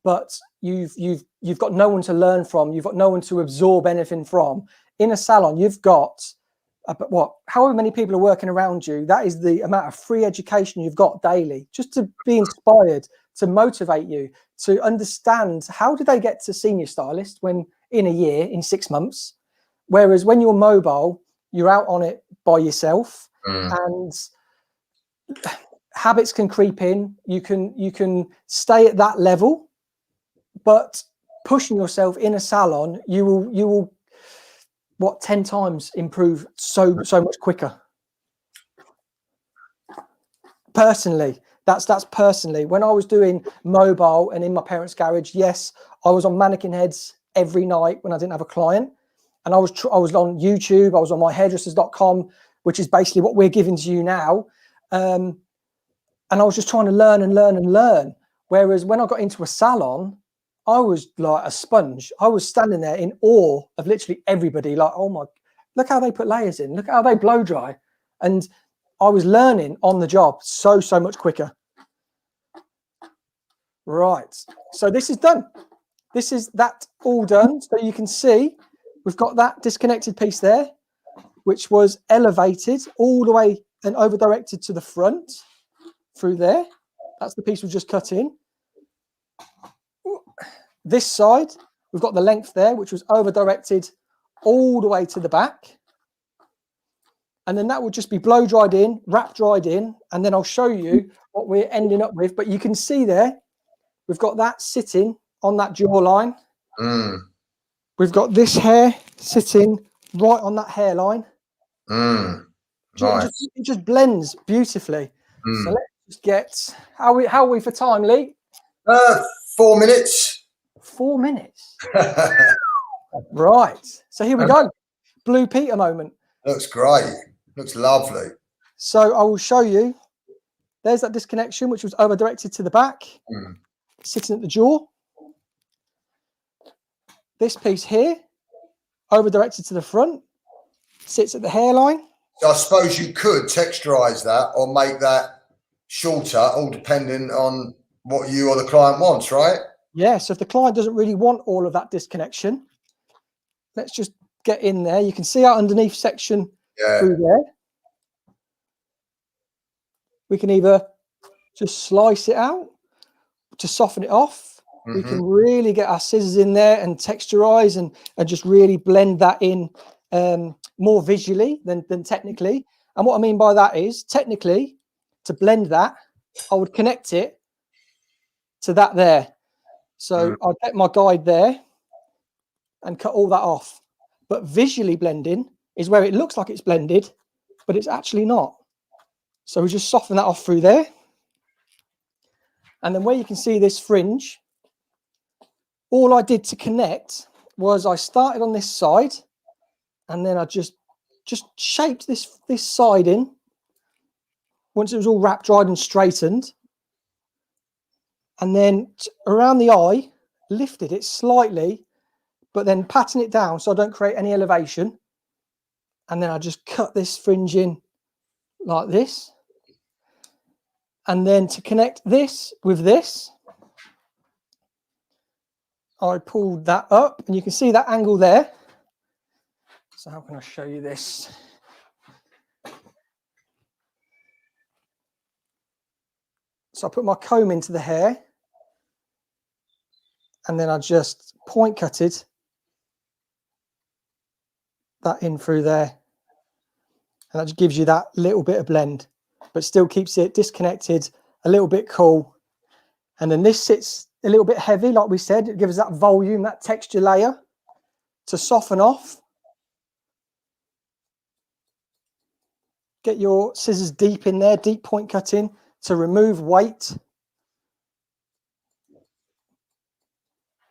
but you've got no one to learn from. You've got no one to absorb anything from. In a salon, you've got however many people are working around you. That is the amount of free education you've got daily, just to be inspired, to motivate you, to understand how do they get to senior stylist when in a year, in 6 months. Whereas when you're mobile, you're out on it by yourself, and habits can creep in. You can stay at that level, but pushing yourself in a salon, you will 10 times improve so much quicker. personally, that's personally. When I was doing mobile and in my parents' garage, yes, I was on mannequin heads every night when I didn't have a client. And I was on YouTube, I was on myhairdressers.com, which is basically what we're giving to you now. And I was just trying to learn and learn and learn. Whereas when I got into a salon, I was like a sponge. I was standing there in awe of literally everybody. Like, oh my, look how they put layers in. Look how they blow dry. And I was learning on the job so much quicker. Right. So this is done. This is that all done. So you can see we've got that disconnected piece there, which was elevated all the way and over directed to the front through there. That's the piece we just cut in. This side, we've got the length there, which was over directed all the way to the back. And then that will just be blow dried in, wrap dried in, and then I'll show you what we're ending up with. But you can see there, we've got that sitting on that jawline. We've got this hair sitting right on that hairline. Nice. It just blends beautifully. So let's just get, how are we for time, Lee? 4 minutes. 4 minutes. Right. So here we go. Blue Peter moment. Looks great. Looks lovely. So I will show you. There's that disconnection, which was over directed to the back, sitting at the jaw. This piece here, over directed to the front, sits at the hairline. So I suppose you could texturize that or make that shorter, all depending on what you or the client wants, right? Yeah, so if the client doesn't really want all of that disconnection, let's just get in there. You can see our underneath section through there. We can either just slice it out to soften it off. We can really get our scissors in there and texturize and just really blend that in more visually than technically. And what I mean by that is, technically, to blend that, I would connect it to that there. So I'd get my guide there and cut all that off. But visually blending is where it looks like it's blended, but it's actually not. So we just soften that off through there. And then where you can see this fringe, all I did to connect was I started on this side and then I just shaped this side in. Once it was all wrap dried and straightened, and then around the eye, lifted it slightly, but then patting it down so I don't create any elevation. And then I just cut this fringe in like this. And then to connect this with this, I pulled that up and you can see that angle there. So how can I show you this? So I put my comb into the hair and then I just point cutted that in through there. And that just gives you that little bit of blend, but still keeps it disconnected, a little bit cool. And then this sits a little bit heavy, like we said. It gives that volume, that texture layer to soften off. Get your scissors deep in there, deep point cutting to remove weight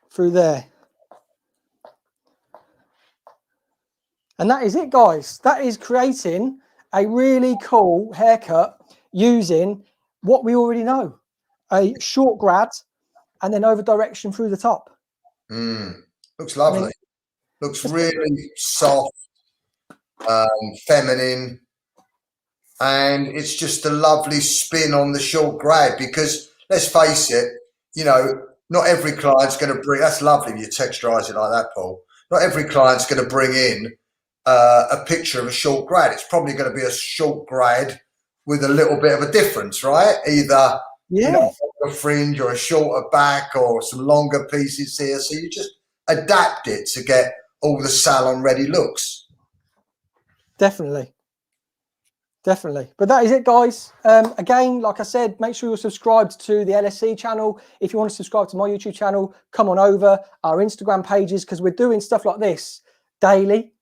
through there. And that is it, guys. That is creating a really cool haircut using what we already know, a short grad and then over direction through the top. Looks lovely. I mean, looks really soft, feminine, and it's just a lovely spin on the short grad, because let's face it, you know, not every client's going to bring, that's lovely if you texturize it like that, Paul. Not every client's going to bring in a picture of a short grad. It's probably going to be a short grad with a little bit of a difference, right? Either you know, a fringe or a shorter back or some longer pieces here. So you just adapt it to get all the salon ready looks. Definitely. Definitely. But that is it, guys. Again, like I said, make sure you're subscribed to the LSC channel. If you want to subscribe to my YouTube channel, come on over our Instagram pages, because we're doing stuff like this daily,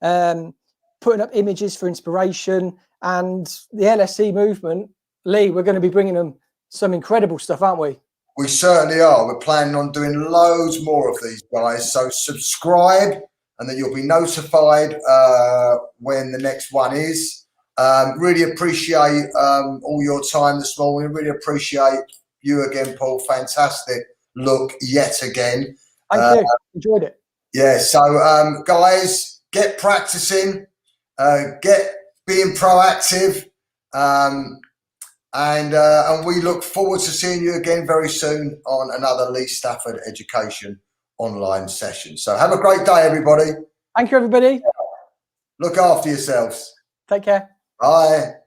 putting up images for inspiration. And the LSC movement Lee, we're going to be bringing them some incredible stuff, aren't we? We certainly are. We're planning on doing loads more of these, guys. So subscribe, and then you'll be notified when the next one is. Really appreciate all your time this morning. Really appreciate you again, Paul. Fantastic look yet again. Thank you. Enjoyed it. Yeah. So, guys, get practicing. Get being proactive. And we look forward to seeing you again very soon on another Lee Stafford Education online session. So have a great day, everybody. Thank you, everybody. Look after yourselves. Take care. Bye.